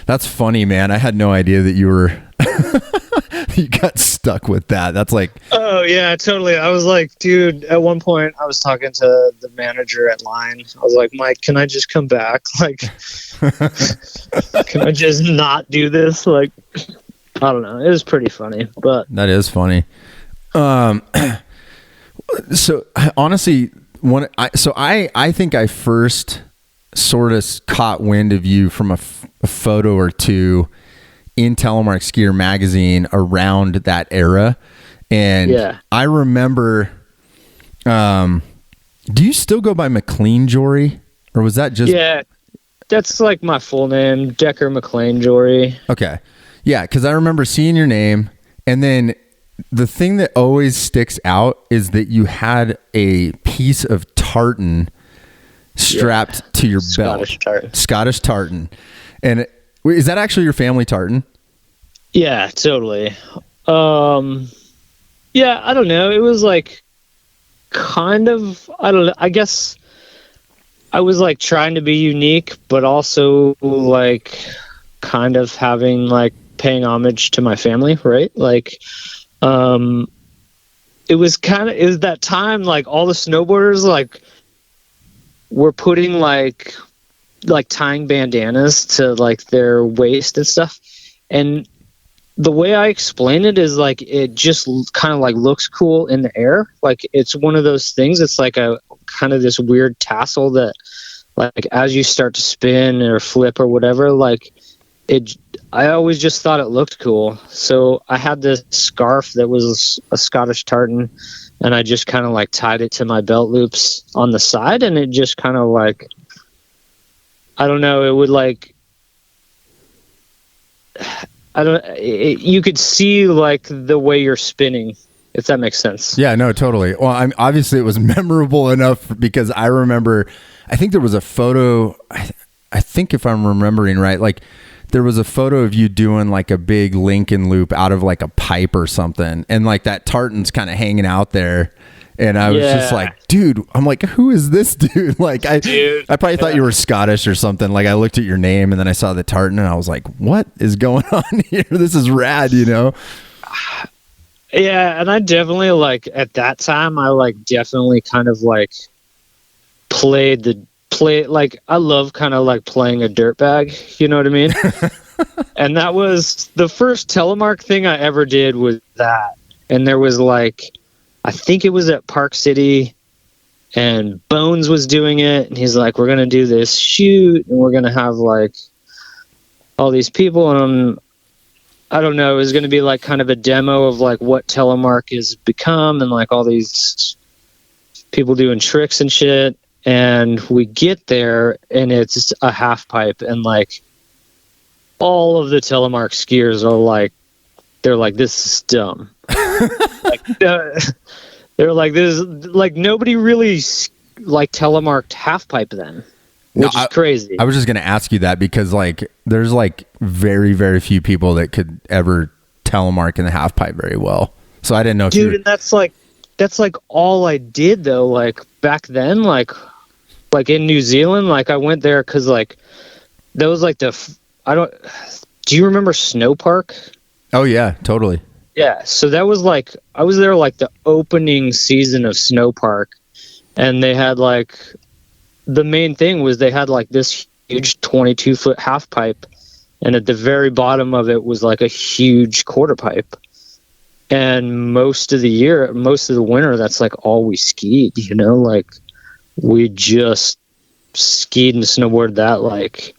that's funny, man. I had no idea that you were you got stuck with that. That's like, oh yeah, totally. I was like, dude, at one point I was talking to the manager at Line. I was like, Mike, can I just come back? Like, can I just not do this? Like, I don't know. It was pretty funny, but that is funny. So honestly, I think I first sort of caught wind of you from a photo or two in Telemark Skier magazine around that era. And I remember, do you still go by McLean Jory, or was that just? Yeah, that's like my full name, Decker McLean Jory. Okay. Yeah, because I remember seeing your name, and then the thing that always sticks out is that you had a piece of tartan strapped to your belt. Scottish tartan. And is that actually your family tartan? Yeah, totally. Yeah, I don't know. It was like kind of, I don't know. I guess I was like trying to be unique, but also like kind of having like paying homage to my family, right? Like, it was that time, like all the snowboarders like were putting like tying bandanas to like their waist and stuff. And the way I explain it is like, it just kind of like looks cool in the air. Like it's one of those things. It's like a kind of this weird tassel that like, as you start to spin or flip or whatever, like I always just thought it looked cool. So I had this scarf that was a Scottish tartan, and I just kind of like tied it to my belt loops on the side, and it just kind of like, I don't know, it would like, you could see like the way you're spinning, if that makes sense. Yeah, no, totally. Well, obviously it was memorable enough because I remember, I think there was a photo, I think if I'm remembering right, like there was a photo of you doing like a big Lincoln loop out of like a pipe or something. And like that tartan's kind of hanging out there. And I was just like, dude, I'm like, who is this dude? Like I probably thought you were Scottish or something. Like I looked at your name and then I saw the tartan and I was like, what is going on here? This is rad, you know? Yeah. And I definitely like at that time, I like definitely kind of like like I love kind of like playing a dirtbag, you know what I mean? And that was the first Telemark thing I ever did was that. And there was like, I think it was at Park City and Bones was doing it. And he's like, we're going to do this shoot and we're going to have like all these people. And I don't know, it was going to be like kind of a demo of like what Telemark has become and like all these people doing tricks and shit. And we get there and it's a half pipe and like all of the Telemark skiers are like, they're like, this is dumb. Like, they're like, this is like nobody really like Telemarked half pipe then, which is crazy. I was just going to ask you that because like there's like very, very few people that could ever Telemark in the half pipe very well. So I didn't know. Dude, and that's like all I did though. Like back then, like in New Zealand, like I went there because like that was like do you remember Snow Park? Oh yeah, totally. Yeah, so that was like I was there like the opening season of Snow Park, and they had like the main thing was they had like this huge 22-foot half pipe, and at the very bottom of it was like a huge quarter pipe. And most of the winter, that's like all we skied, you know, like we just skied and snowboarded that like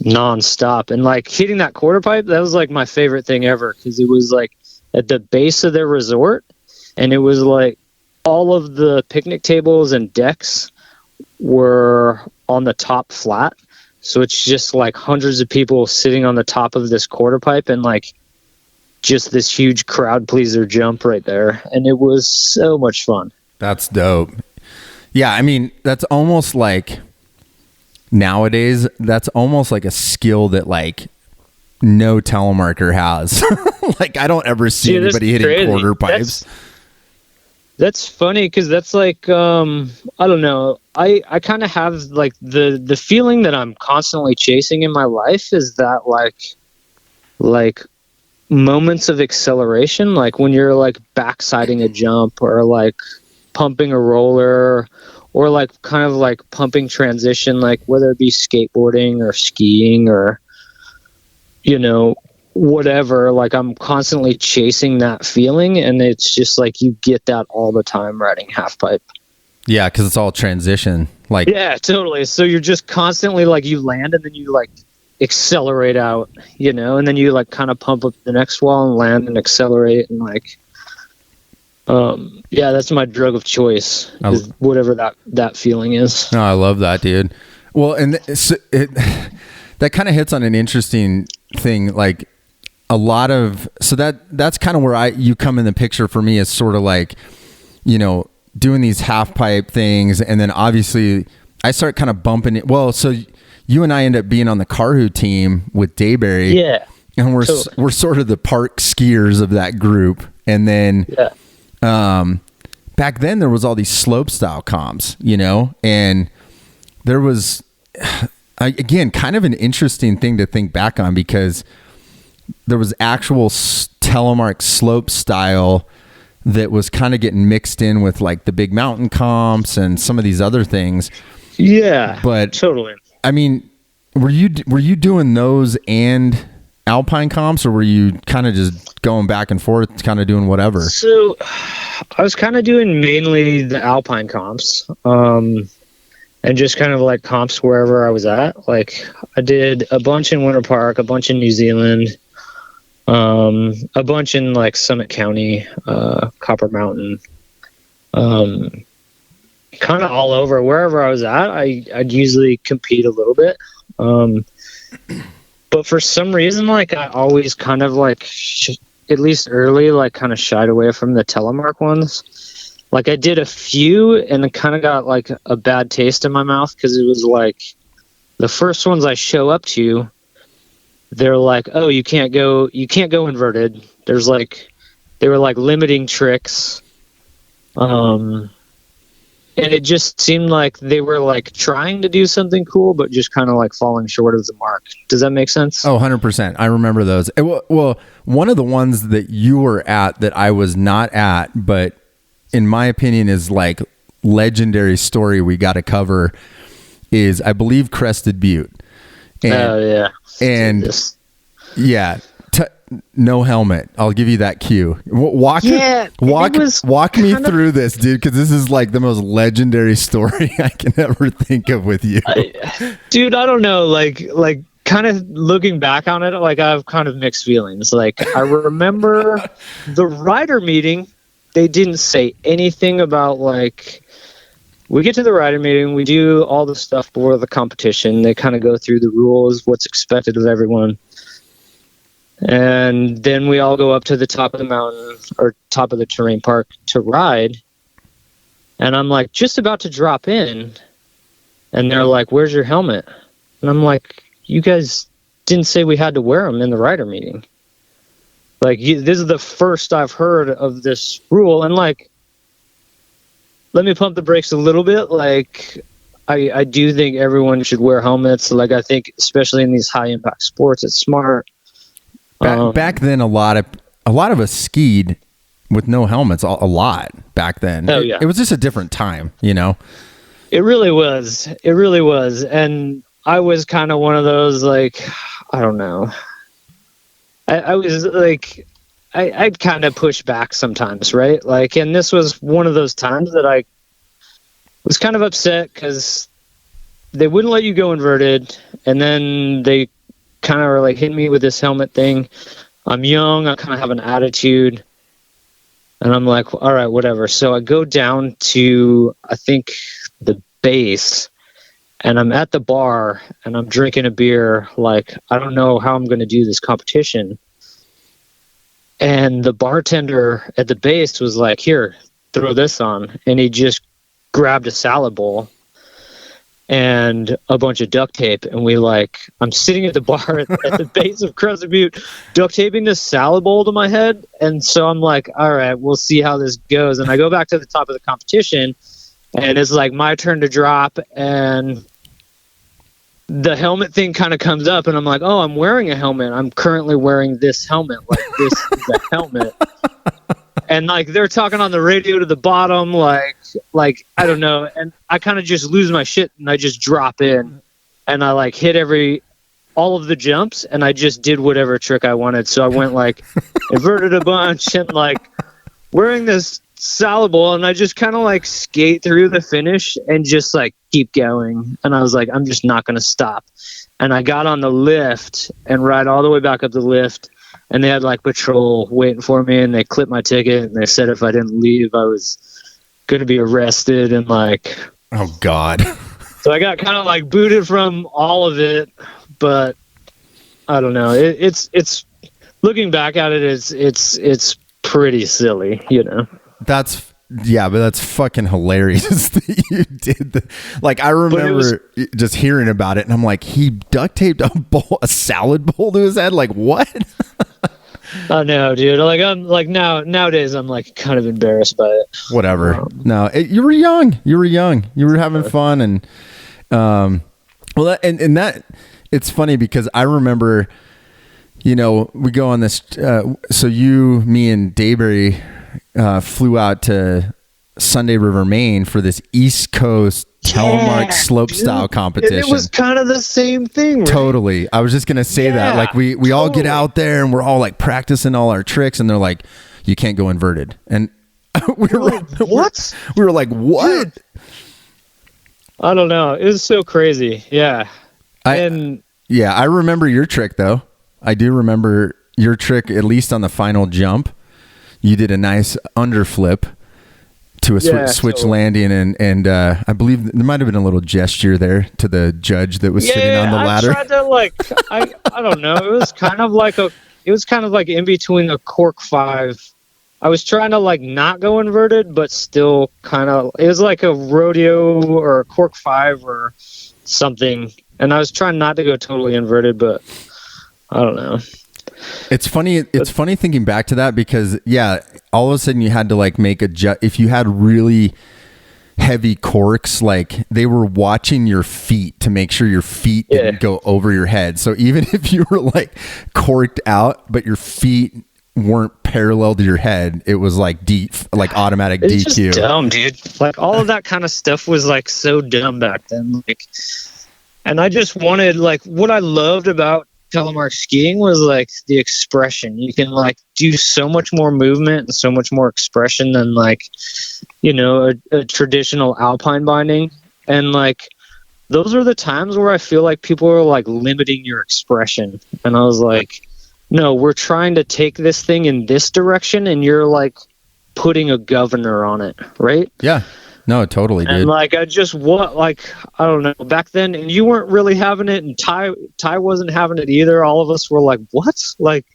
nonstop. And like hitting that quarter pipe, that was like my favorite thing ever because it was like at the base of their resort, and it was like all of the picnic tables and decks were on the top flat. So it's just like hundreds of people sitting on the top of this quarter pipe and like just this huge crowd pleaser jump right there. And it was so much fun. That's dope. Yeah. I mean, that's almost like nowadays, that's almost like a skill that like no telemarker has. Like I don't ever see anybody hitting crazy. Quarter pipes. That's funny because that's like I don't know. I kind of have like the feeling that I'm constantly chasing in my life is that like moments of acceleration, like when you're like backsiding a jump or like pumping a roller or like kind of like pumping transition, like whether it be skateboarding or skiing or you know, whatever, like I'm constantly chasing that feeling, and it's just like you get that all the time riding half pipe. Yeah, because it's all transition. Like yeah, totally. So you're just constantly like you land and then you like accelerate out, you know, and then you like kind of pump up the next wall and land and accelerate and like yeah, that's my drug of choice, is whatever that feeling is. No, I love that, dude. Well, and that kind of hits on an interesting thing, like a lot of, so that's kind of where you come in the picture for me, is sort of like, you know, doing these half pipe things. And then obviously I start kind of bumping it. Well, so you and I end up being on the KARHU team with Dayberry. Yeah. And we're sort of the park skiers of that group. And then, back then there was all these slope style comps, you know, and there was, again, kind of an interesting thing to think back on because there was actual Telemark slope style that was kind of getting mixed in with like the big mountain comps and some of these other things. Yeah, but totally. I mean, were you doing those and alpine comps, or were you kind of just going back and forth, kind of doing whatever? So I was kind of doing mainly the alpine comps. And just kind of like comps wherever I was at. Like I did a bunch in Winter Park, a bunch in New Zealand, a bunch in like Summit County, Copper Mountain. kind of all over. Wherever I was at, I'd usually compete a little bit. But for some reason, like I always kind of like, at least early, like kind of shied away from the Telemark ones. Like I did a few and it kind of got like a bad taste in my mouth because it was like the first ones I show up to, they're like, oh, you can't go inverted. There's like, they were like limiting tricks. And it just seemed like they were like trying to do something cool, but just kind of like falling short of the mark. Does that make sense? Oh, 100%. I remember those. Well, one of the ones that you were at that I was not at, but in my opinion is like legendary story we got to cover is, I believe, Crested Butte. And, yeah. And yeah, no helmet. I'll give you that cue. Walk me through this, dude, because this is like the most legendary story I can ever think of with you. Dude, I don't know. Like kind of looking back on it, like I have kind of mixed feelings. Like I remember the rider meeting, they didn't say anything about like, we get to the rider meeting, we do all the stuff for the competition. They kind of go through the rules, what's expected of everyone. And then we all go up to the top of the mountain or top of the terrain park to ride. And I'm like, just about to drop in. And they're like, where's your helmet? And I'm like, you guys didn't say we had to wear them in the rider meeting. Like, this is the first I've heard of this rule. And like, let me pump the brakes a little bit. Like, I do think everyone should wear helmets. Like, I think especially in these high impact sports, it's smart. Back then, a lot of us skied with no helmets. A lot back then. Oh yeah, it was just a different time, you know. It really was. And I was kind of one of those, like, I don't know. I was like, I'd kind of push back sometimes, right? Like, and this was one of those times that I was kind of upset because they wouldn't let you go inverted, and then they kind of are like hitting me with this helmet thing. I'm young, I kind of have an attitude, and I'm like, all right, whatever. So I go down to, I think, the base, and I'm at the bar and I'm drinking a beer. Like, I don't know how I'm going to do this competition. And the bartender at the base was like, here, throw this on. And he just grabbed a salad bowl and a bunch of duct tape, and I'm sitting at the bar at the base of Crested Butte, duct taping this salad bowl to my head, and so I'm like, all right, we'll see how this goes. And I go back to the top of the competition, and it's like my turn to drop, and the helmet thing kind of comes up, and I'm like, oh, I'm wearing a helmet. I'm currently wearing this helmet. Like, this is a helmet. And like they're talking on the radio to the bottom, like I don't know, and I kind of just lose my shit and I just drop in, and I like hit all of the jumps, and I just did whatever trick I wanted. So I went like inverted a bunch and like wearing this salad bowl, and I just kind of like skate through the finish and just like keep going. And I was like, I'm just not gonna stop. And I got on the lift and ride all the way back up the lift. And they had like patrol waiting for me, and they clipped my ticket, and they said if I didn't leave, I was going to be arrested. And like, oh God. So I got kind of like booted from all of it, but I don't know. It's looking back at it, it's pretty silly, you know. But that's fucking hilarious that you did. Like, I remember just hearing about it, and I'm like, he duct taped a salad bowl to his head. Like, what? I know, dude. Like, I'm like nowadays, I'm like kind of embarrassed by it. Whatever. You were young. You were having fun, and that it's funny because I remember, you know, we go on this. So you, me, and Dayberry flew out to Sunday River, Maine for this East Coast Telemark slopestyle competition. And it was kind of the same thing, right? Totally. I was just going to say that. Like, we totally all get out there and we're all like practicing all our tricks, and they're like, you can't go inverted. And we were like, what? We were like, what? Dude. I don't know. It was so crazy. Yeah. I remember your trick though. I do remember your trick, at least on the final jump. You did a nice underflip to a switch landing, and I believe there might have been a little gesture there to the judge that was sitting on the ladder. I tried to I don't know. It was kind of like in between a cork 5. I was trying to like not go inverted, but still kind of. It was like a rodeo or a cork 5 or something, and I was trying not to go totally inverted, but I don't know. It's funny. It's funny thinking back to that because all of a sudden you had to like make if you had really heavy corks, like they were watching your feet to make sure your feet didn't go over your head. So even if you were like corked out, but your feet weren't parallel to your head, it was like automatic DQ. It's just dumb, dude. Like all of that kind of stuff was like so dumb back then. Like, and I just wanted like what I loved about telemark skiing was like the expression. You can like do so much more movement and so much more expression than like, you know, a traditional alpine binding. And like those are the times where I feel like people are like limiting your expression. And I was like, no, we're trying to take this thing in this direction and you're like putting a governor on it, right? Yeah. No, totally, dude. And like I don't know, back then, and you weren't really having it, and Ty wasn't having it either. All of us were like, what? Like,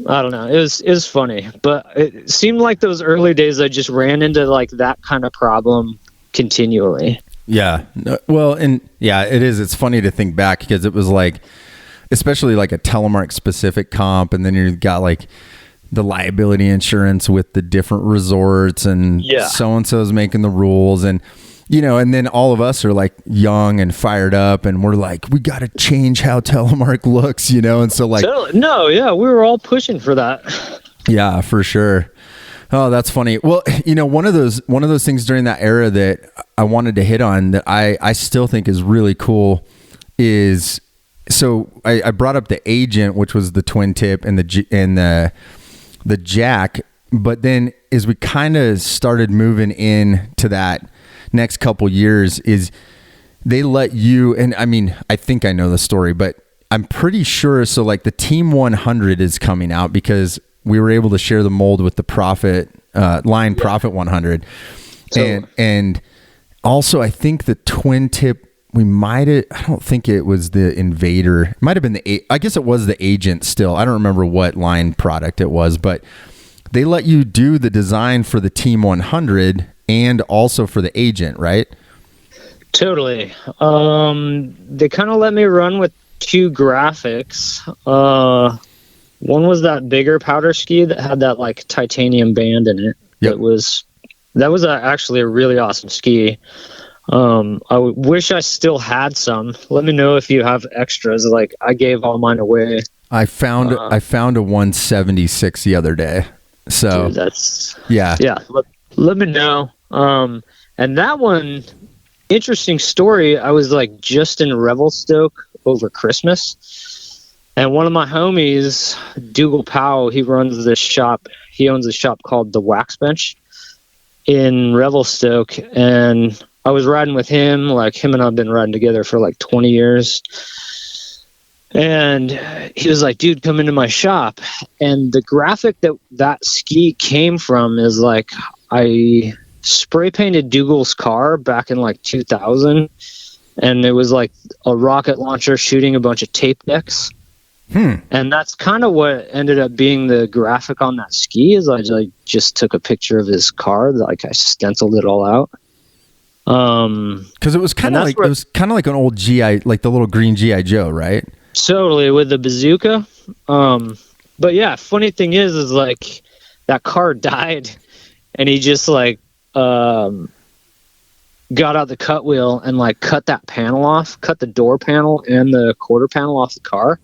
I don't know. It was funny, but it seemed like those early days I just ran into like that kind of problem continually. Yeah. Well, and yeah, it is. It's funny to think back because it was like, especially like a telemark specific comp, and then you've got like the liability insurance with the different resorts, and so-and-so's making the rules, and you know, and then all of us are like young and fired up, and we're like, we got to change how telemark looks, you know. And so like, we were all pushing for that. Yeah, for sure. Oh, that's funny. Well, you know, one of those things during that era that I wanted to hit on that I still think is really cool is, so I brought up the Agent, which was the twin tip and the jack, but then as we kind of started moving in to that next couple years, is they let you, and I mean, I think I know the story, but I'm pretty sure. So like the Team 100 is coming out because we were able to share the mold with the Profit Profit 100. So, and also I think the twin tip, I don't think it was the Invader. It might have been I guess it was the Agent still. I don't remember what line product it was, but they let you do the design for the Team 100 and also for the Agent, right? Totally. They kind of let me run with 2 graphics. One was that bigger powder ski that had that like titanium band in it. Yep. That was actually a really awesome ski. I wish I still had some. Let me know if you have extras. Like I gave all mine away. I found a 176 the other day. So dude, let me know. And that one, interesting story. I was like just in Revelstoke over Christmas, and one of my homies, Dougal Powell, he runs this shop. He owns a shop called The Wax Bench in Revelstoke, and I was riding with him. Like him and I've been riding together for like 20 years. And he was like, dude, come into my shop. And the graphic that ski came from is like, I spray painted Dougal's car back in like 2000. And it was like a rocket launcher shooting a bunch of tape decks. And that's kind of what ended up being the graphic on that ski is I just took a picture of his car. Like I stenciled it all out. Because it was kind of like an old GI, like the little green GI Joe, right? Totally, with the bazooka. But yeah, funny thing is like that car died, and he just like got out the cut wheel and like cut that panel off, cut the door panel and the quarter panel off the car,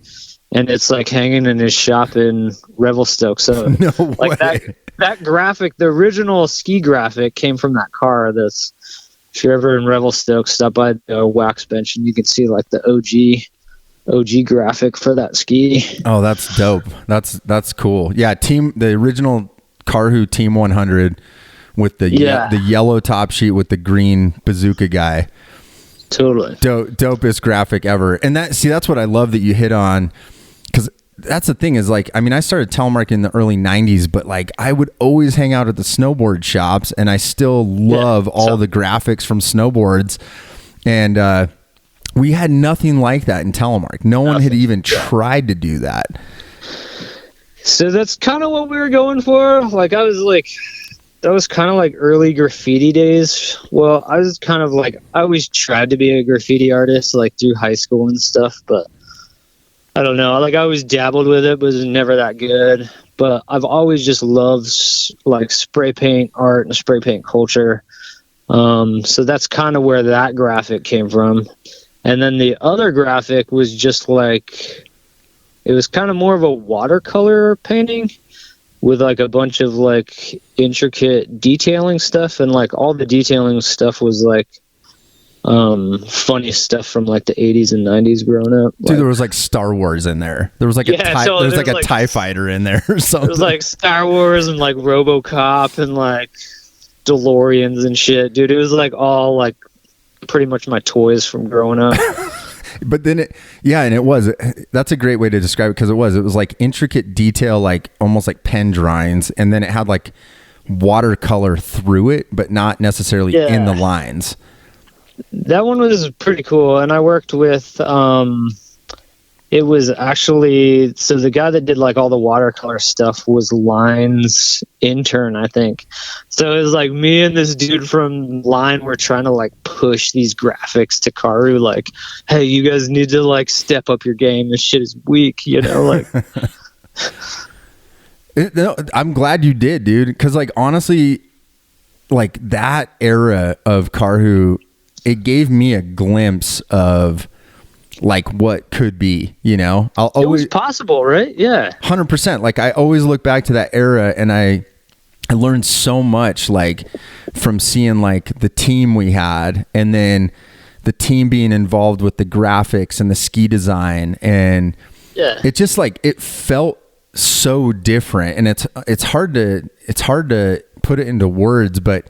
and it's like hanging in his shop in Revelstoke. So no like way. that graphic, the original ski graphic, came from that car. If you're ever in Revelstoke, stop by the Wax Bench and you can see like the OG graphic for that ski. Oh, that's dope. That's cool. Yeah, the original KARHU Team 100 with the yellow top sheet with the green bazooka guy. Totally. Dopest graphic ever. And that's what I love that you hit on, because that's the thing is like, I mean, I started telemarketing in the early 90s, but like I would always hang out at the snowboard shops, and I still love all the graphics from snowboards. And we had nothing like that in Telemark. No one had even tried to do that. So that's kind of what we were going for. Like that was kind of like early graffiti days. Well, I was kind of like, I always tried to be a graffiti artist, like through high school and stuff, but I don't know. Like I always dabbled with it, but it was never that good. But I've always just loved like spray paint art and spray paint culture. So that's kind of where that graphic came from. And then the other graphic was just like, it was kind of more of a watercolor painting with like a bunch of like intricate detailing stuff. And like all the detailing stuff was like funny stuff from like the 80s and 90s growing up. Dude, like, there was like Star Wars in there. There was like there was like a TIE fighter in there or something. There was like Star Wars and like RoboCop and like DeLoreans and shit. Dude, it was like all like pretty much my toys from growing up. But then that's a great way to describe it, because it was like intricate detail, like almost like pen drawings, and then it had like watercolor through it, but not necessarily in the lines. That one was pretty cool. And I worked with it was actually, so the guy that did like all the watercolor stuff was Line's intern, I think. So it was like me and this dude from Line were trying to like push these graphics to KARHU, like, hey, you guys need to like step up your game. This shit is weak, you know, like. I'm glad you did, dude. Because like honestly, like that era of KARHU, it gave me a glimpse of like what could be, you know. It was possible, right? Yeah, 100%. Like I always look back to that era, and I learned so much, like from seeing like the team we had, and then the team being involved with the graphics and the ski design, and it just like it felt so different. And it's hard to put it into words, but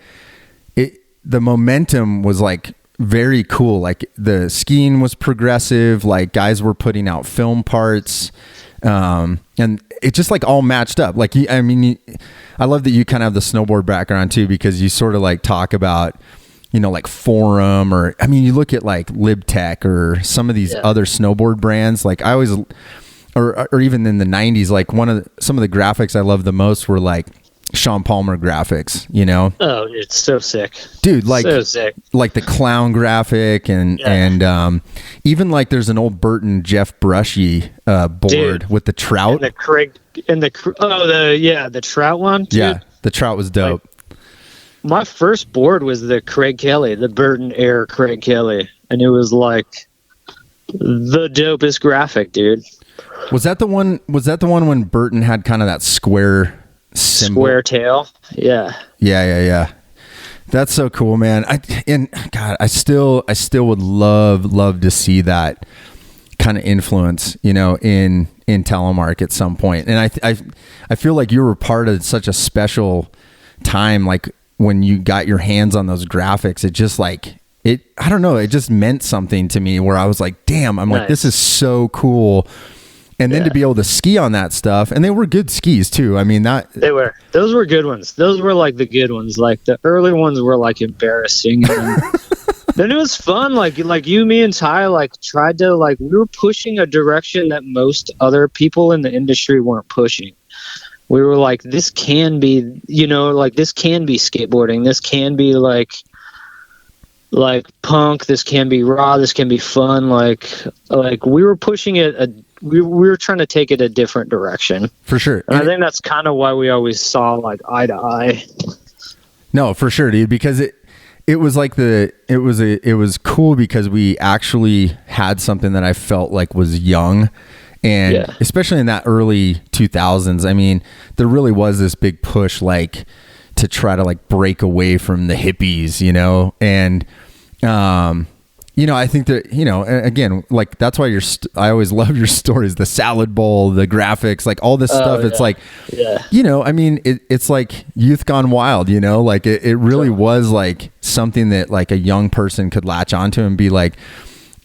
the momentum was like very cool. Like the skiing was progressive, like guys were putting out film parts, and it just like all matched up. Like, I mean, I love that you kind of have the snowboard background too, because you sort of like talk about, you know, like Forum, or, I mean, you look at like LibTech or some of these other snowboard brands. Like I always, or even in the 90s, like some of the graphics I loved the most were like Sean Palmer graphics, you know? Oh, it's so sick, dude. Like, so sick. Like the clown graphic, and even like there's an old Burton Jeff Brushy board, dude, with the trout and the Craig and the trout one. Dude. Yeah, the trout was dope. Like, my first board was the Craig Kelly, the Burton Air Craig Kelly, and it was like the dopest graphic, dude. Was that the one when Burton had kind of that square symbol? Square tail? Yeah. That's so cool, man. I still would love to see that kind of influence, you know, in Telemark at some point. And I feel like you were part of such a special time, like when you got your hands on those graphics. It just like I don't know, it just meant something to me, where I was like, damn, I'm like, this is so cool. And then to be able to ski on that stuff, and they were good skis too. I mean, those were good ones. Those were like the good ones. Like the early ones were like embarrassing. And then it was fun. Like you, me, and Ty like tried to like, we were pushing a direction that most other people in the industry weren't pushing. We were like, this can be, you know, like this can be skateboarding. This can be like punk. This can be raw. This can be fun. Like we were pushing it. We were trying to take it a different direction, for sure. And I think that's kind of why we always saw like eye to eye. No, for sure, dude. Because it was like it was cool because we actually had something that I felt like was young, and especially in that early 2000s. I mean, there really was this big push, like to try to like break away from the hippies, you know, and you know, I think that, you know, again, like that's why I always love your stories, the salad bowl, the graphics, like all this stuff. It's like, you know, I mean, it's like youth gone wild, you know, like it really was like something that like a young person could latch onto and be like,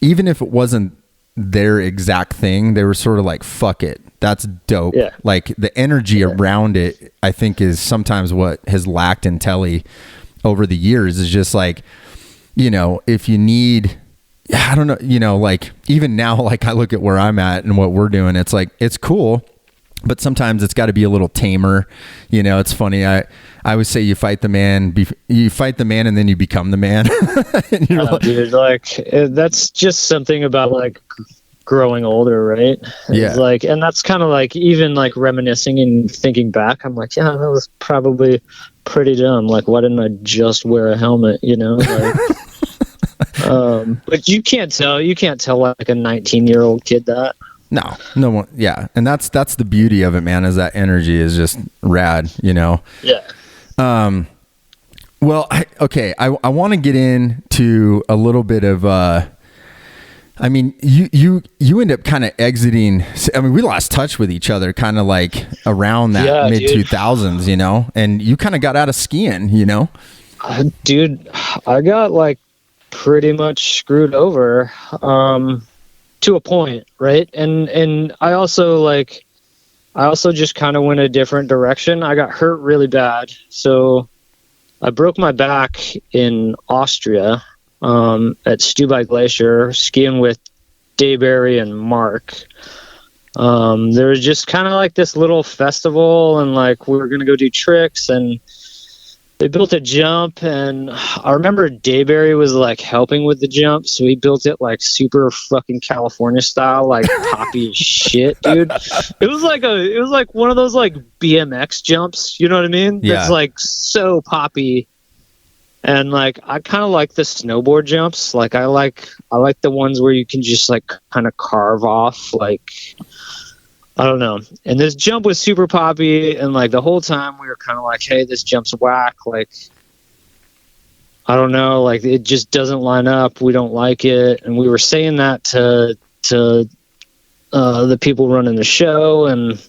even if it wasn't their exact thing. They were sort of like, fuck it, that's dope. Yeah. Like the energy around it, I think, is sometimes what has lacked in Tele over the years. Is just like, you know, if you need, I don't know, you know, like even now, like I look at where I'm at and what we're doing, it's like, it's cool, but sometimes it's got to be a little tamer. You know, it's funny. I always say you fight the man, and then you become the man. And you're like, dude, like that's just something about like growing older, right? It's like, and that's kind of like, even like reminiscing and thinking back, I'm like, yeah, that was probably pretty dumb. Like, why didn't I just wear a helmet? You know, like, but you can't tell like a 19-year-old kid that. No one. Yeah. And that's the beauty of it, man, is that energy is just rad, you know? Yeah. Well, I want to get into a little bit of, I mean, you end up kind of exiting. I mean, we lost touch with each other kind of like around that mid 2000s, you know, and you kind of got out of skiing, you know? Dude, I got like pretty much screwed over, to a point, right? And I also just kind of went a different direction. I got hurt really bad. So I broke my back in Austria, at Stubai Glacier, skiing with Dayberry and Mark. There was just kind of like this little festival, and like we were going to go do tricks, and they built a jump, and I remember Dayberry was like helping with the jump, so he built it like super fucking California style, like poppy as shit, dude. It was like one of those like BMX jumps, you know what I mean? Yeah. It's like so poppy. And like I kind of like the snowboard jumps. Like I like the ones where you can just like kind of carve off, like, I don't know. And this jump was super poppy, and like the whole time we were kind of like, hey, this jump's whack. Like, I don't know, like it just doesn't line up. We don't like it. And we were saying that to the people running the show, and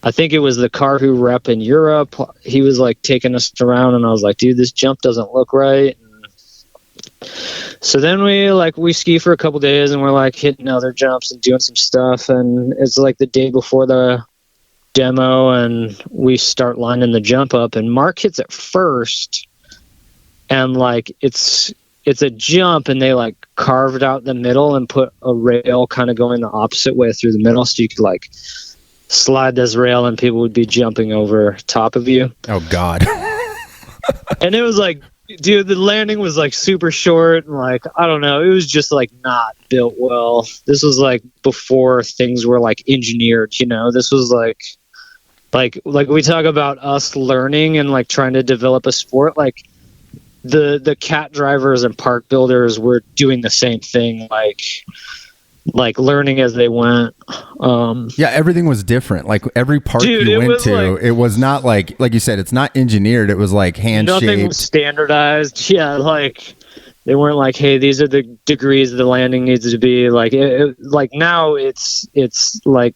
I think it was the KARHU rep in Europe. He was like taking us around, and I was like, dude, this jump doesn't look right. So then we ski for a couple days, and we're like hitting other jumps and doing some stuff. And it's like the day before the demo, and we start lining the jump up, and Mark hits it first. And like, it's a jump, and they like carved out the middle and put a rail kind of going the opposite way through the middle. So you could like slide this rail and people would be jumping over top of you. Oh God. And it was like, dude, the landing was like super short, and like, I don't know, it was just like not built well. This was like before things were like engineered, you know. This was like we talk about us learning and like trying to develop a sport. Like the cat drivers and park builders were doing the same thing, like learning as they went. Yeah, everything was different. Like every park you went to, it was not like you said, it's not engineered. It was like hand-shaped. Nothing was standardized. Yeah, like they weren't like, hey, these are the degrees the landing needs to be. Like like now it's like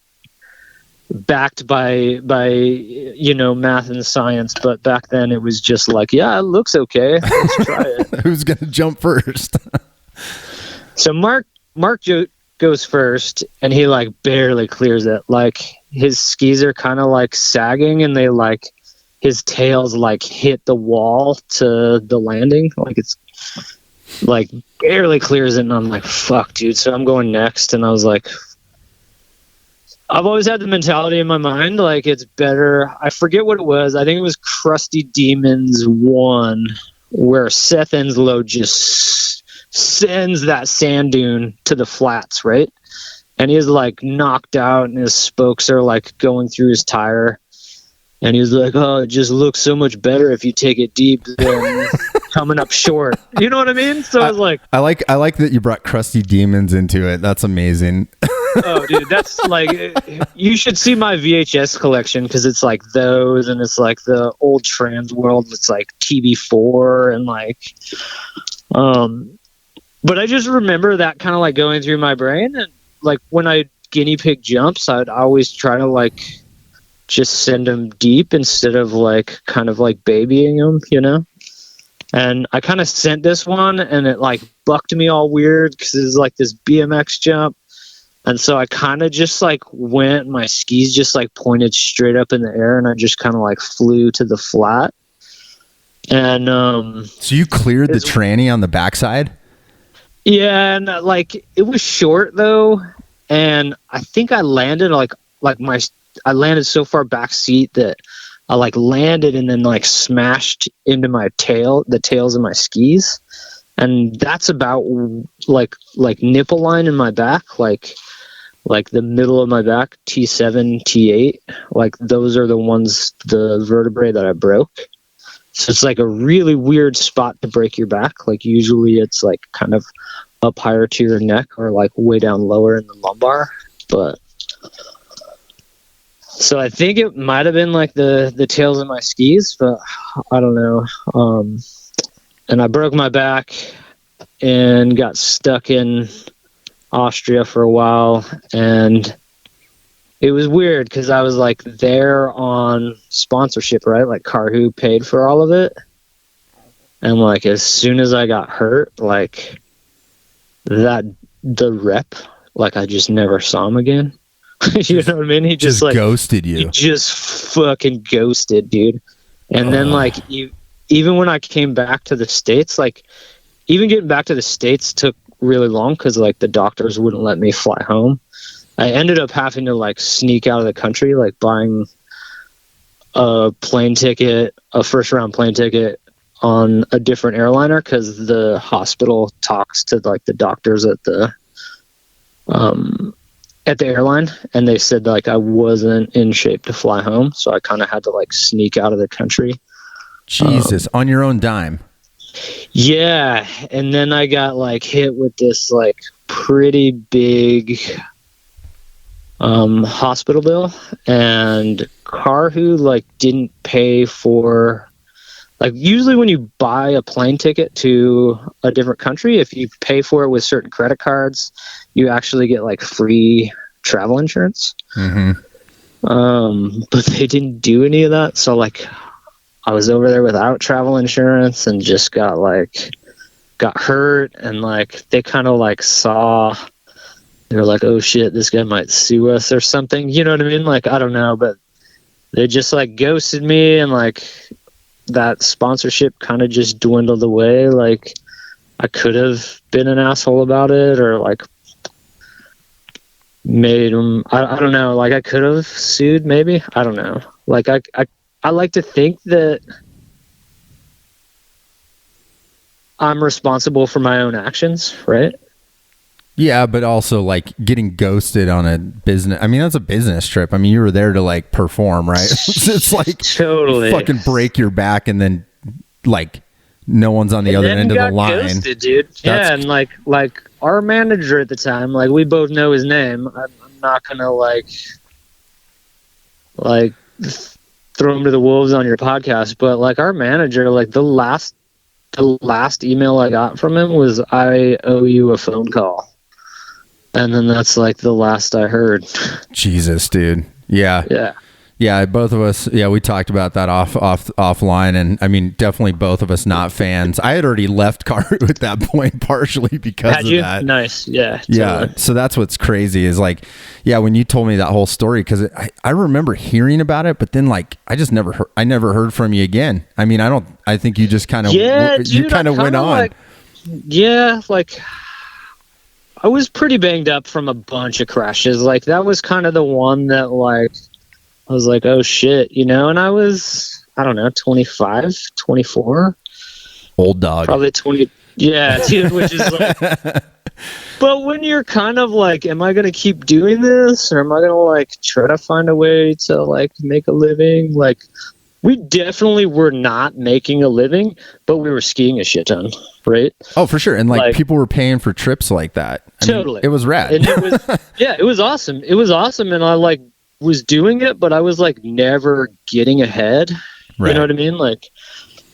backed by you know, math and science, but back then it was just like, yeah, it looks okay, let's try it. Who's gonna jump first? So Mark goes first, and he like barely clears it. Like his skis are kind of like sagging, and they like, his tails like hit the wall to the landing, like it's like barely clears it. And I'm like, fuck, dude. So I'm going next, and I was like, I've always had the mentality in my mind, like it's better. I forget what it was. I think it was Krusty Demons 1, where Seth Enslow just sends that sand dune to the flats, right? And he's like knocked out, and his spokes are like going through his tire. And he's like, oh, it just looks so much better if you take it deep than coming up short. You know what I mean? So I was like, I like that you brought Krusty Demons into it. That's amazing. Oh, dude, that's like, you should see my VHS collection, because it's like those, and it's like the old Trans World. It's like TB4 and like, but I just remember that kind of like going through my brain. And like when I guinea pig jumps, I'd always try to like just send them deep instead of like kind of like babying them, you know? And I kind of sent this one, and it like bucked me all weird, because it was like this BMX jump. And so I kind of just like went, my skis just like pointed straight up in the air, and I just kind of like flew to the flat. And so you cleared the tranny on the backside? Yeah, and like it was short though, and I think I landed I landed so far back seat that I like landed and then like smashed into the tails of my skis, and that's about like nipple line in my back, like the middle of my back, T7, T8, like those are the vertebrae that I broke. So it's like a really weird spot to break your back. Like usually it's like kind of up higher to your neck or like way down lower in the lumbar. But so I think it might have been like the tails of my skis, but I don't know. And I broke my back and got stuck in Austria for a while, and it was weird because I was like there on sponsorship, right? Like KARHU paid for all of it. And like as soon as I got hurt, like the rep, like I just never saw him again. You know what I mean? He just like ghosted you. He just fucking ghosted, dude. And then like even when I came back to the States, like even getting back to the States took really long because like the doctors wouldn't let me fly home. I ended up having to like sneak out of the country, like buying a first round plane ticket on a different airliner because the hospital talks to like the doctors at the airline, and they said like I wasn't in shape to fly home, so I kind of had to like sneak out of the country. Jesus, on your own dime. Yeah, and then I got like hit with this like pretty big hospital bill, and KARHU like didn't pay for, like usually when you buy a plane ticket to a different country, if you pay for it with certain credit cards, you actually get like free travel insurance. Mm-hmm. But they didn't do any of that, so like I was over there without travel insurance and just got hurt, and like they kind of like saw, they were like, oh shit, this guy might sue us or something, you know what I mean? Like I don't know, but they just like ghosted me, and like that sponsorship kind of just dwindled away. Like I could have been an asshole about it, or like made them, I don't know, like I could have sued maybe, I don't know. Like I like to think that I'm responsible for my own actions, right? Yeah, but also like getting ghosted on a business. I mean, that's a business trip. I mean, you were there to like perform, right? It's like totally fucking break your back and then like no one's on the other end of the line. Ghosted, dude. Yeah, and like our manager at the time, like we both know his name. I'm not gonna like throw him to the wolves on your podcast, but like our manager, like the last email I got from him was, I owe you a phone call. And then that's like the last I heard. Jesus, dude. Yeah. Yeah, both of us. Yeah, we talked about that offline, and I mean, definitely both of us not fans. I had already left KARHU at that point, partially because of that. Nice, yeah, totally. Yeah. So that's what's crazy is like, yeah, when you told me that whole story, because I remember hearing about it, but then like I just never heard from you again. I mean, I think you just kind of you kind of went on. Like, yeah, like I was pretty banged up from a bunch of crashes. Like that was kind of the one that like I was like, oh shit, you know, and I was, I don't know, 25, 24. Old dog. Probably 20. Yeah, dude, which is like, but when you're kind of like, am I going to keep doing this, or am I going to like try to find a way to like make a living? Like we definitely were not making a living, but we were skiing a shit ton, right? Oh, for sure. And like people were paying for trips like that. Totally. It was rad. And it was, yeah, it was awesome. It was awesome. And I like was doing it, but I was like never getting ahead. Right. You know what I mean? Like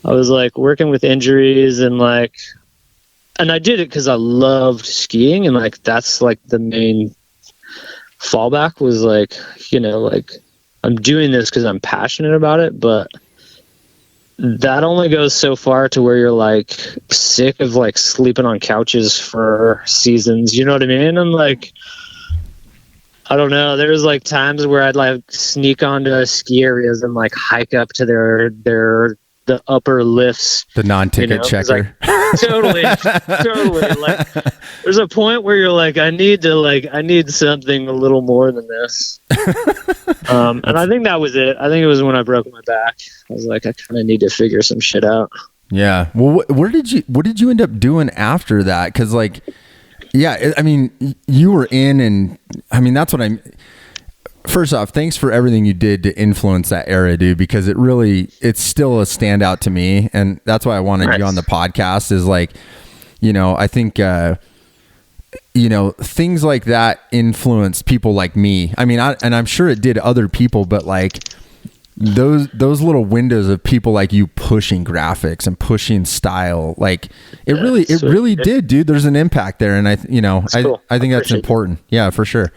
I was like working with injuries and like, and I did it because I loved skiing, and like that's like the main fallback was like, you know, like I'm doing this because I'm passionate about it, but that only goes so far to where you're like sick of like sleeping on couches for seasons. You know what I mean? And like I don't know. There was like times where I'd like sneak onto ski areas and like hike up to the upper lifts. The non-ticket checker. Like, totally. Like, there's a point where you're like, I need something a little more than this. And I think that was it. I think it was when I broke my back. I was like, I kind of need to figure some shit out. Yeah. Well, what did you end up doing after that? Because like, yeah, I mean, you were in, and I mean, that's what I'm. First off, thanks for everything you did to influence that era, dude, because it's still a standout to me. And that's why I wanted you on the podcast is like, you know, I think, you know, things like that influenced people like me. I mean, and I'm sure it did other people, but like those little windows of people like you pushing graphics and pushing style, like it really did, dude. There's an impact there. And I think that's important. Yeah, for sure.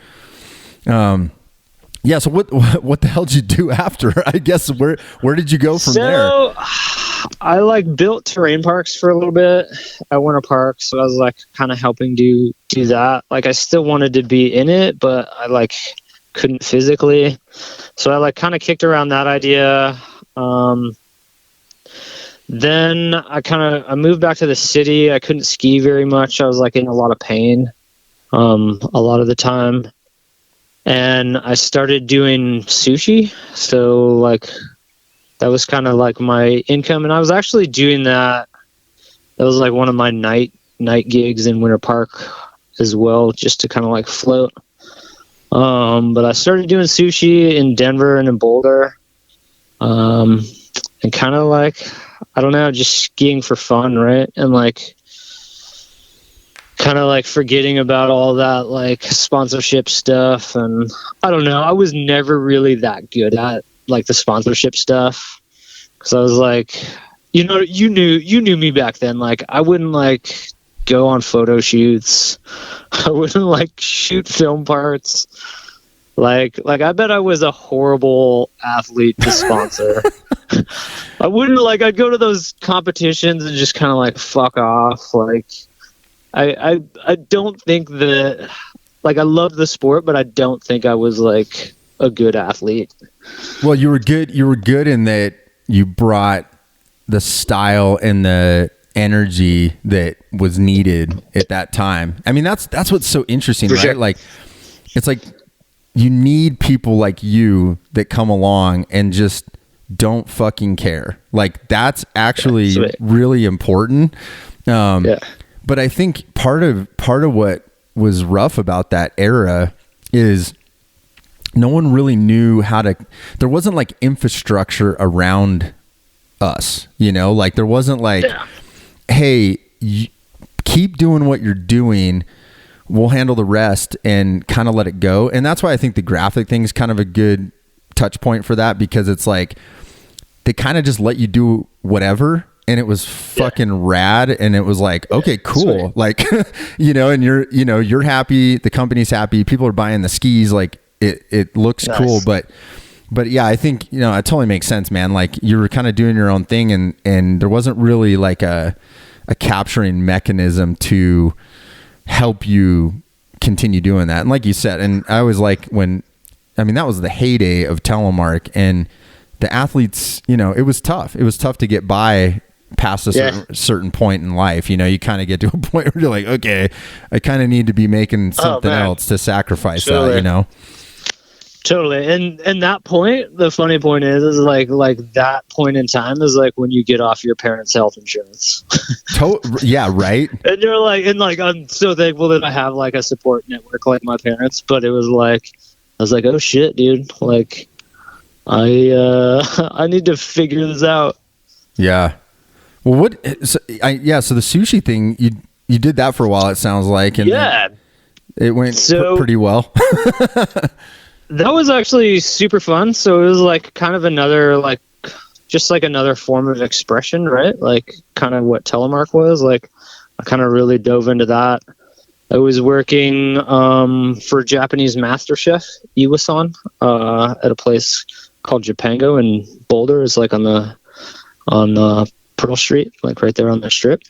Yeah. So what the hell did you do after? I guess where did you go from there? So I like built terrain parks for a little bit at Winter Park. So I was like kind of helping do that. Like I still wanted to be in it, but I like couldn't physically. So I like kind of kicked around that idea. Then I moved back to the city. I couldn't ski very much. I was like in a lot of pain, a lot of the time. And I started doing sushi. So like that was kind of like my income. And I was actually doing that. That was like one of my night gigs in Winter Park as well, just to kind of like float. But I started doing sushi in Denver and in Boulder. And kind of like, I don't know, just skiing for fun, right? And like kind of like forgetting about all that like sponsorship stuff. And I don't know, I was never really that good at like the sponsorship stuff, because I was like, you know, you knew me back then. Like I wouldn't like go on photo shoots. I wouldn't like shoot film parts. Like I bet I was a horrible athlete to sponsor. I wouldn't like, I'd go to those competitions and just kind of like fuck off. Like I don't think that, like, I love the sport, but I don't think I was like a good athlete. Well, you were good in that you brought the style and the energy that was needed at that time. I mean, that's what's so interesting, right? Sure. Like, it's like you need people like you that come along and just don't fucking care. Like, that's actually really important. But I think part of what was rough about that era is no one really knew there wasn't like infrastructure around us, you know, like there wasn't like, hey, keep doing what you're doing. We'll handle the rest and kind of let it go. And that's why I think the graphic thing is kind of a good touch point for that, because it's like, they kind of just let you do whatever. And it was fucking rad. And it was like, okay, cool. Sweet. Like, you know, and you're happy. The company's happy. People are buying the skis. Like it looks cool. But yeah, I think, you know, it totally makes sense, man. Like you were kind of doing your own thing, and there wasn't really like a capturing mechanism to help you continue doing that. And like you said, and I was like, that was the heyday of Telemark, and the athletes, you know, it was tough. It was tough to get by past a certain point in life. You know, you kind of get to a point where you're like, okay, I kind of need to be making something else to sacrifice that, you know? Totally. And that point, the funny point is like that point in time is like when you get off your parents' health insurance. Yeah. Right. And you're like, I'm so thankful that I have like a support network like my parents, but it was like, I was like, oh shit, dude. Like I need to figure this out. Yeah. Well, so the sushi thing, you did that for a while, it sounds like, and it went pretty well. That was actually super fun. So it was like kind of another, like, just like another form of expression, right? Like kind of what Telemark was. Like I kind of really dove into that. I was working for Japanese master chef Iwasan at a place called Japango in Boulder. It's like on Pearl Street, like right there on the strip.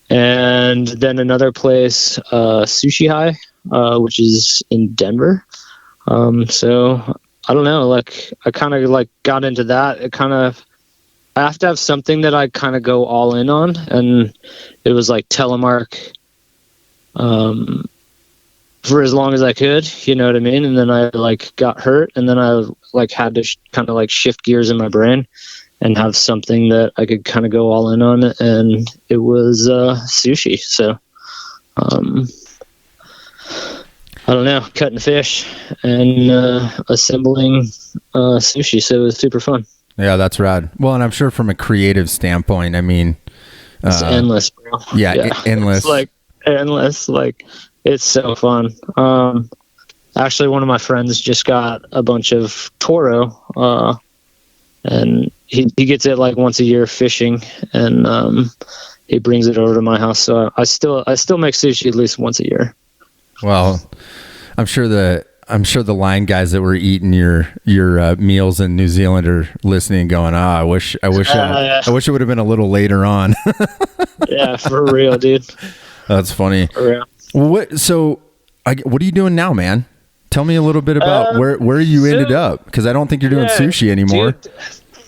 And then another place, Sushi High, which is in Denver. So I don't know, like I kind of like got into that. I have to have something that I kind of go all in on, and it was like Telemark for as long as I could, you know what I mean? And then I like got hurt, and then I like had to kind of like shift gears in my brain and have something that I could kind of go all in on, and it was sushi. So I don't know, cutting fish and assembling sushi. So it was super fun. Yeah, that's rad. Well, and I'm sure from a creative standpoint, I mean, it's endless, bro. Yeah. Endless. It's like endless. Like it's so fun. Actually, one of my friends just got a bunch of toro, and he gets it like once a year fishing, and he brings it over to my house. So I still make sushi at least once a year. Well, I'm sure the line guys that were eating your meals in New Zealand are listening and going, I wish it would have been a little later on. Yeah, for real, dude. That's funny. For real. What are you doing now, man? Tell me a little bit about where you ended up, because I don't think you're doing sushi anymore. Dude,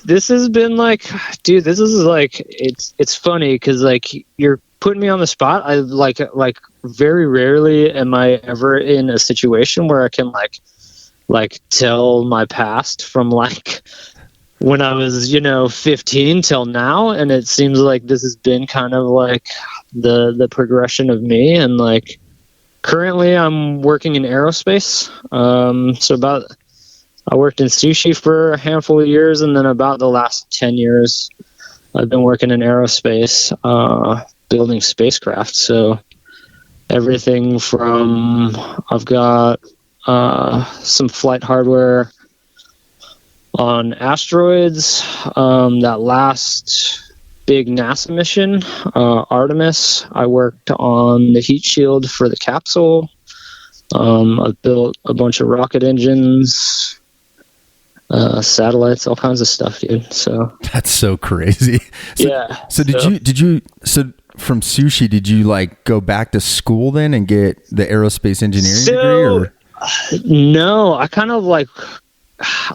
this has been like, this is like, it's funny because like you're putting me on the spot. I like very rarely am I ever in a situation where I can like tell my past from like when I was 15 till now, and it seems like this has been kind of like the progression of me. And like currently I'm working in aerospace. I worked in sushi for a handful of years, and then about the last 10 years I've been working in aerospace, building spacecraft. So everything from, I've got some flight hardware on asteroids. That last big NASA mission, Artemis, I worked on the heat shield for the capsule. I've built a bunch of rocket engines, satellites, all kinds of stuff, dude. So that's so crazy. So from sushi, did you like go back to school then and get the aerospace engineering degree? Or? No, I kind of like,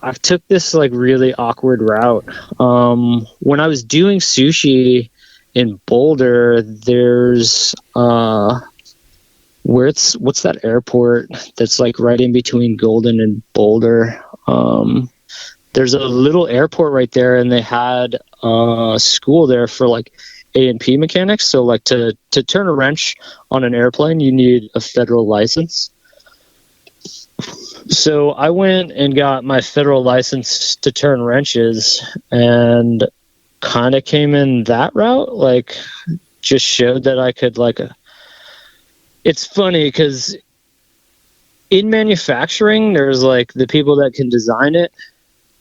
I took this like really awkward route. When I was doing sushi in Boulder, there's what's that airport that's like right in between Golden and Boulder? There's a little airport right there, and they had a school there for like A&P mechanics. So like to turn a wrench on an airplane, you need a federal license. So I went and got my federal license to turn wrenches, and kind of came in that route. Like just showed that I could it's funny because in manufacturing, there's like the people that can design it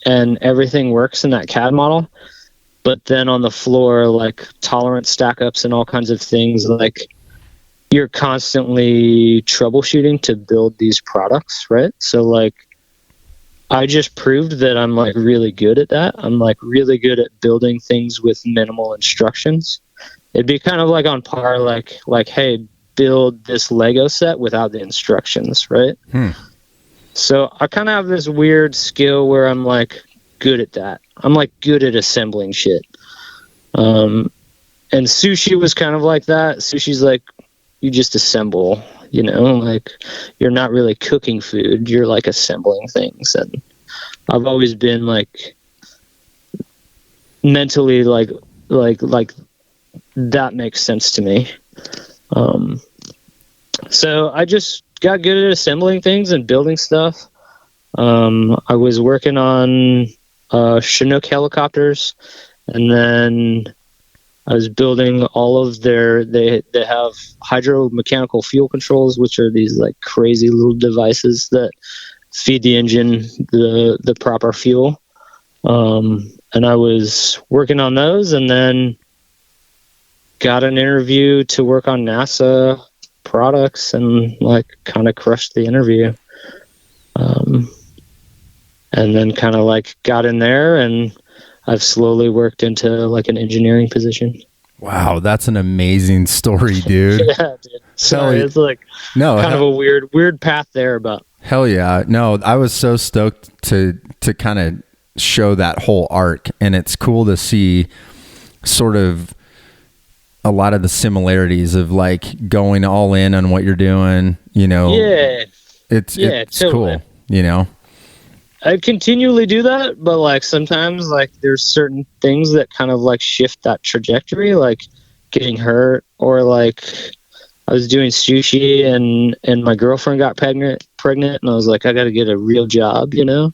and everything works in that CAD model. But then on the floor, like tolerance stack ups and all kinds of things, like you're constantly troubleshooting to build these products, right? So like I just proved that I'm like really good at that. I'm like really good at building things with minimal instructions. It'd be kind of like on par, like, hey, build this Lego set without the instructions, right? So I kind of have this weird skill where I'm like good at that. I'm like good at assembling shit. And sushi was kind of like that. Sushi's like, you just assemble, like you're not really cooking food. You're like assembling things. And I've always been like mentally like that makes sense to me. So I just got good at assembling things and building stuff. I was working on Chinook helicopters, and then I was building all of they have hydromechanical fuel controls, which are these like crazy little devices that feed the engine the proper fuel. And I was working on those, and then got an interview to work on NASA products, and like kind of crushed the interview. And then kind of like got in there, and I've slowly worked into like an engineering position. Wow, that's an amazing story, dude. Yeah, dude. Sorry, it's like kind of a weird path there, but hell yeah. No, I was so stoked to kind of show that whole arc, and it's cool to see sort of a lot of the similarities of like going all in on what you're doing, you know. Yeah. It's totally cool, you know. I continually do that, but like sometimes like there's certain things that kind of like shift that trajectory, like getting hurt, or like I was doing sushi and my girlfriend got pregnant and I was like, I got to get a real job, you know?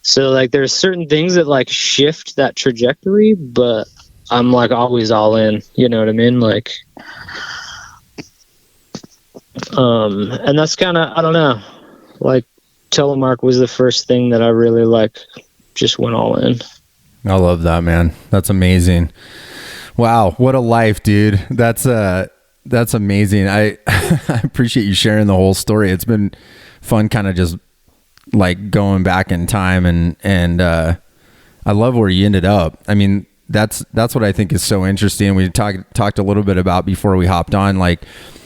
So like there's certain things that like shift that trajectory, but I'm like always all in, you know what I mean? Like, and that's kind of, I don't know, like Telemark was the first thing that I really like just went all in. I love that, man. That's amazing. Wow. What a life, dude. That's amazing. I appreciate you sharing the whole story. It's been fun kind of just like going back in time and I love where you ended up. I mean, that's what I think is so interesting. We talked a little bit about before we hopped on, like,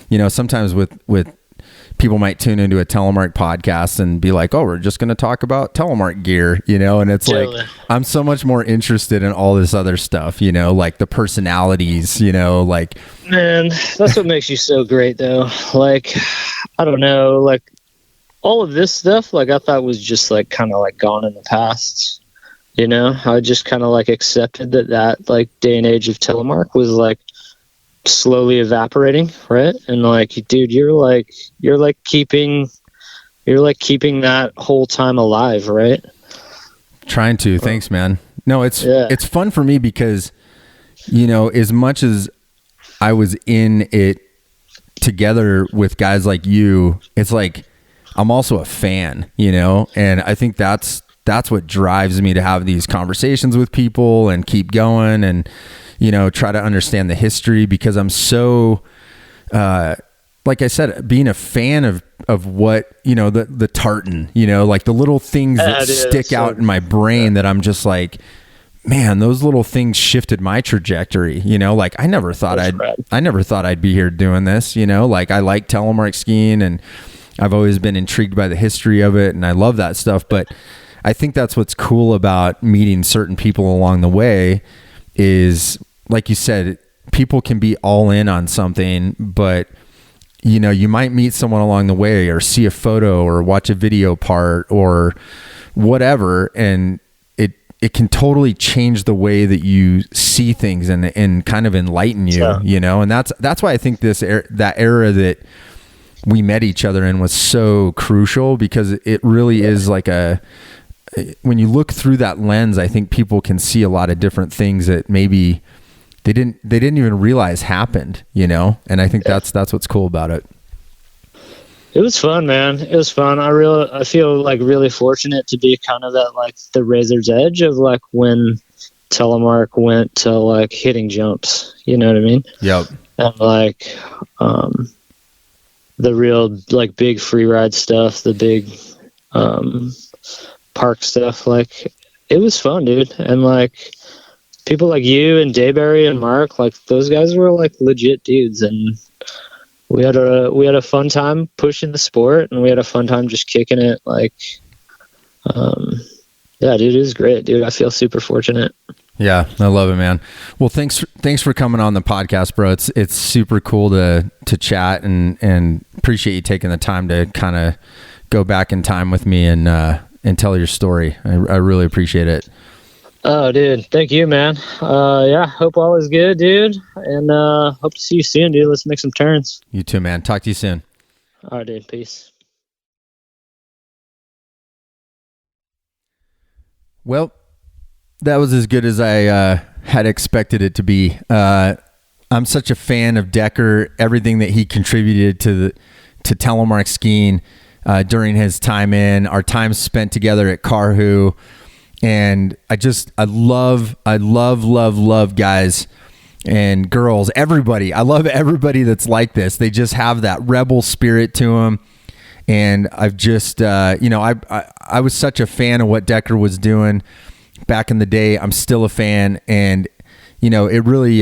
you know, sometimes with people might tune into a Telemark podcast and be like, oh, we're just going to talk about Telemark gear, you know? And it's totally. Like, I'm so much more interested in all this other stuff, you know, like the personalities, you know, like, man, that's what makes you so great though. Like, I don't know, like all of this stuff, like I thought was just like kind of like gone in the past, you know? I just kind of like accepted that like day and age of Telemark was like slowly evaporating, right? And like, dude, you're keeping that whole time alive, right? Trying to. Thanks, man. No, it's fun for me because, you know, as much as I was in it together with guys like you, it's like I'm also a fan, you know, and I think that's what drives me to have these conversations with people and keep going and, you know, try to understand the history, because I'm so, like I said, being a fan of what, you know, the tartan, you know, like the little things that stick out in my brain that I'm just like, man, those little things shifted my trajectory, you know, like I never thought I'd be here doing this, you know, like I like telemark skiing and I've always been intrigued by the history of it and I love that stuff. But I think that's what's cool about meeting certain people along the way is, like you said, people can be all in on something, but you know, you might meet someone along the way or see a photo or watch a video part or whatever. And it can totally change the way that you see things and kind of enlighten you, you know? And that's why I think that era that we met each other in was so crucial, because it really is like when you look through that lens, I think people can see a lot of different things that maybe they didn't even realize happened, you know? And I think that's what's cool about it. It was fun, man. It was fun. I feel like really fortunate to be kind of at like the razor's edge of like when Telemark went to like hitting jumps, you know what I mean? Yep. And like, the real like big free ride stuff, the big, park stuff, like it was fun, dude. And like, people like you and Dayberry and Mark, like those guys were like legit dudes, and we had a fun time pushing the sport, and we had a fun time just kicking it. Like, yeah, dude, it was great, dude. I feel super fortunate. Yeah, I love it, man. Well, thanks for coming on the podcast, bro. It's super cool to chat and appreciate you taking the time to kind of go back in time with me and tell your story. I really appreciate it. Oh, dude. Thank you, man. Yeah, hope all is good, dude. And hope to see you soon, dude. Let's make some turns. You too, man. Talk to you soon. All right, dude. Peace. Well, that was as good as I had expected it to be. I'm such a fan of Decker, everything that he contributed to telemark skiing during his time in, our time spent together at KARHU. And I love guys and girls, everybody. I love everybody that's like this. They just have that rebel spirit to them. And I've just, I was such a fan of what Decker was doing back in the day. I'm still a fan. And, you know, it really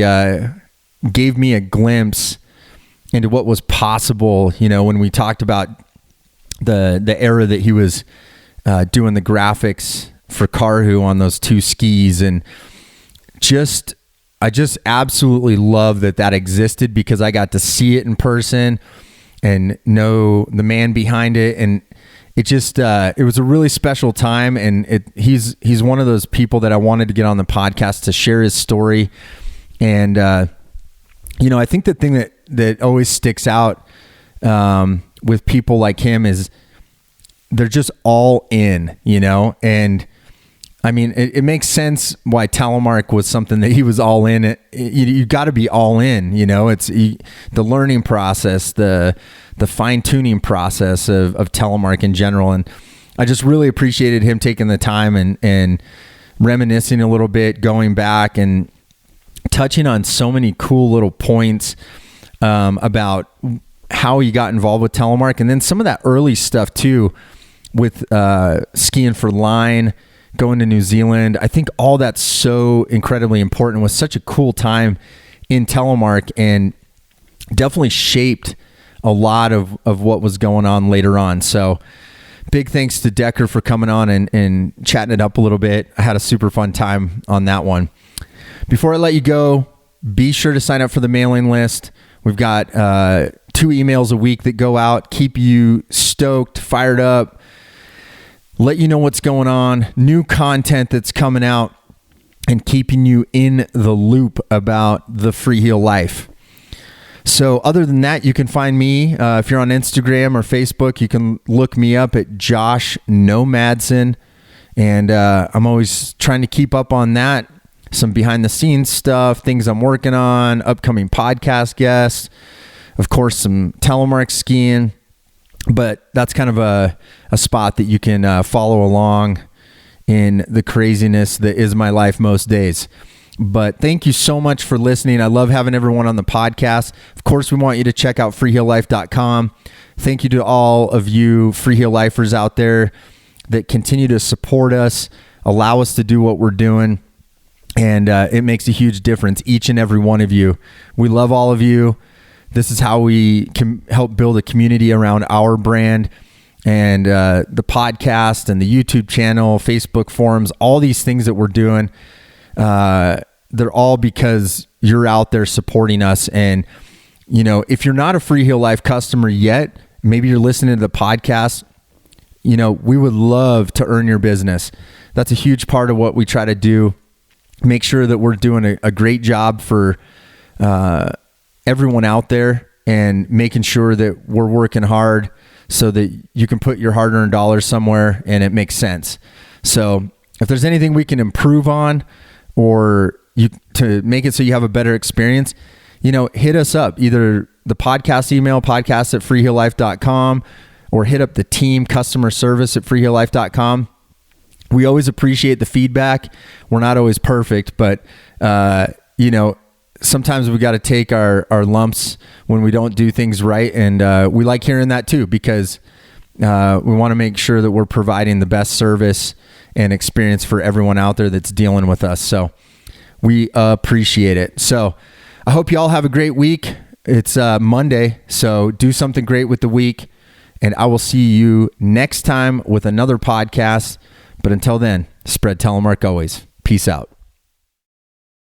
gave me a glimpse into what was possible, when we talked about the era that he was doing the graphics for KARHU on those 2 skis. And I just absolutely love that existed, because I got to see it in person and know the man behind it. And it just, it was a really special time. And he's one of those people that I wanted to get on the podcast to share his story. And, I think the thing that always sticks out, with people like him is they're just all in, and I mean, it makes sense why Telemark was something that he was all in. You got to be all in, it's the learning process, the fine tuning process of Telemark in general. And I just really appreciated him taking the time and reminiscing a little bit, going back and touching on so many cool little points, about how he got involved with Telemark. And then some of that early stuff too, with skiing for line, going to New Zealand. I think all that's so incredibly important. It was such a cool time in Telemark, and definitely shaped a lot of what was going on later on. So big thanks to Decker for coming on and chatting it up a little bit. I had a super fun time on that one. Before I let you go, be sure to sign up for the mailing list. We've got 2 emails a week that go out, keep you stoked, fired up, let you know what's going on, new content that's coming out, and keeping you in the loop about the Freeheel life. So other than that, you can find me, if you're on Instagram or Facebook, you can look me up at Josh Nomadson. And I'm always trying to keep up on that. Some behind the scenes stuff, things I'm working on, upcoming podcast guests, of course, some Telemark skiing. But that's kind of a spot that you can follow along in the craziness that is my life most days. But thank you so much for listening. I love having everyone on the podcast. Of course, we want you to check out freeheellife.com. Thank you to all of you Freeheel lifers out there that continue to support us, allow us to do what we're doing. And it makes a huge difference, each and every one of you. We love all of you. This is how we can help build a community around our brand, and the podcast and the YouTube channel, Facebook forums, all these things that we're doing. They're all because you're out there supporting us. And, if you're not a Freeheel Life customer yet, maybe you're listening to the podcast, we would love to earn your business. That's a huge part of what we try to do. Make sure that we're doing a great job for everyone out there, and making sure that we're working hard so that you can put your hard-earned dollars somewhere and it makes sense. So if there's anything we can improve on, or to make it so you have a better experience, hit us up. Either the podcast email, podcast@freeheellife.com, or hit up the team customer service at freeheellife.com. We always appreciate the feedback. We're not always perfect, but sometimes we got to take our lumps when we don't do things right. And we like hearing that too, because we want to make sure that we're providing the best service and experience for everyone out there that's dealing with us. So we appreciate it. So I hope you all have a great week. It's Monday, so do something great with the week. And I will see you next time with another podcast. But until then, spread Telemark always. Peace out.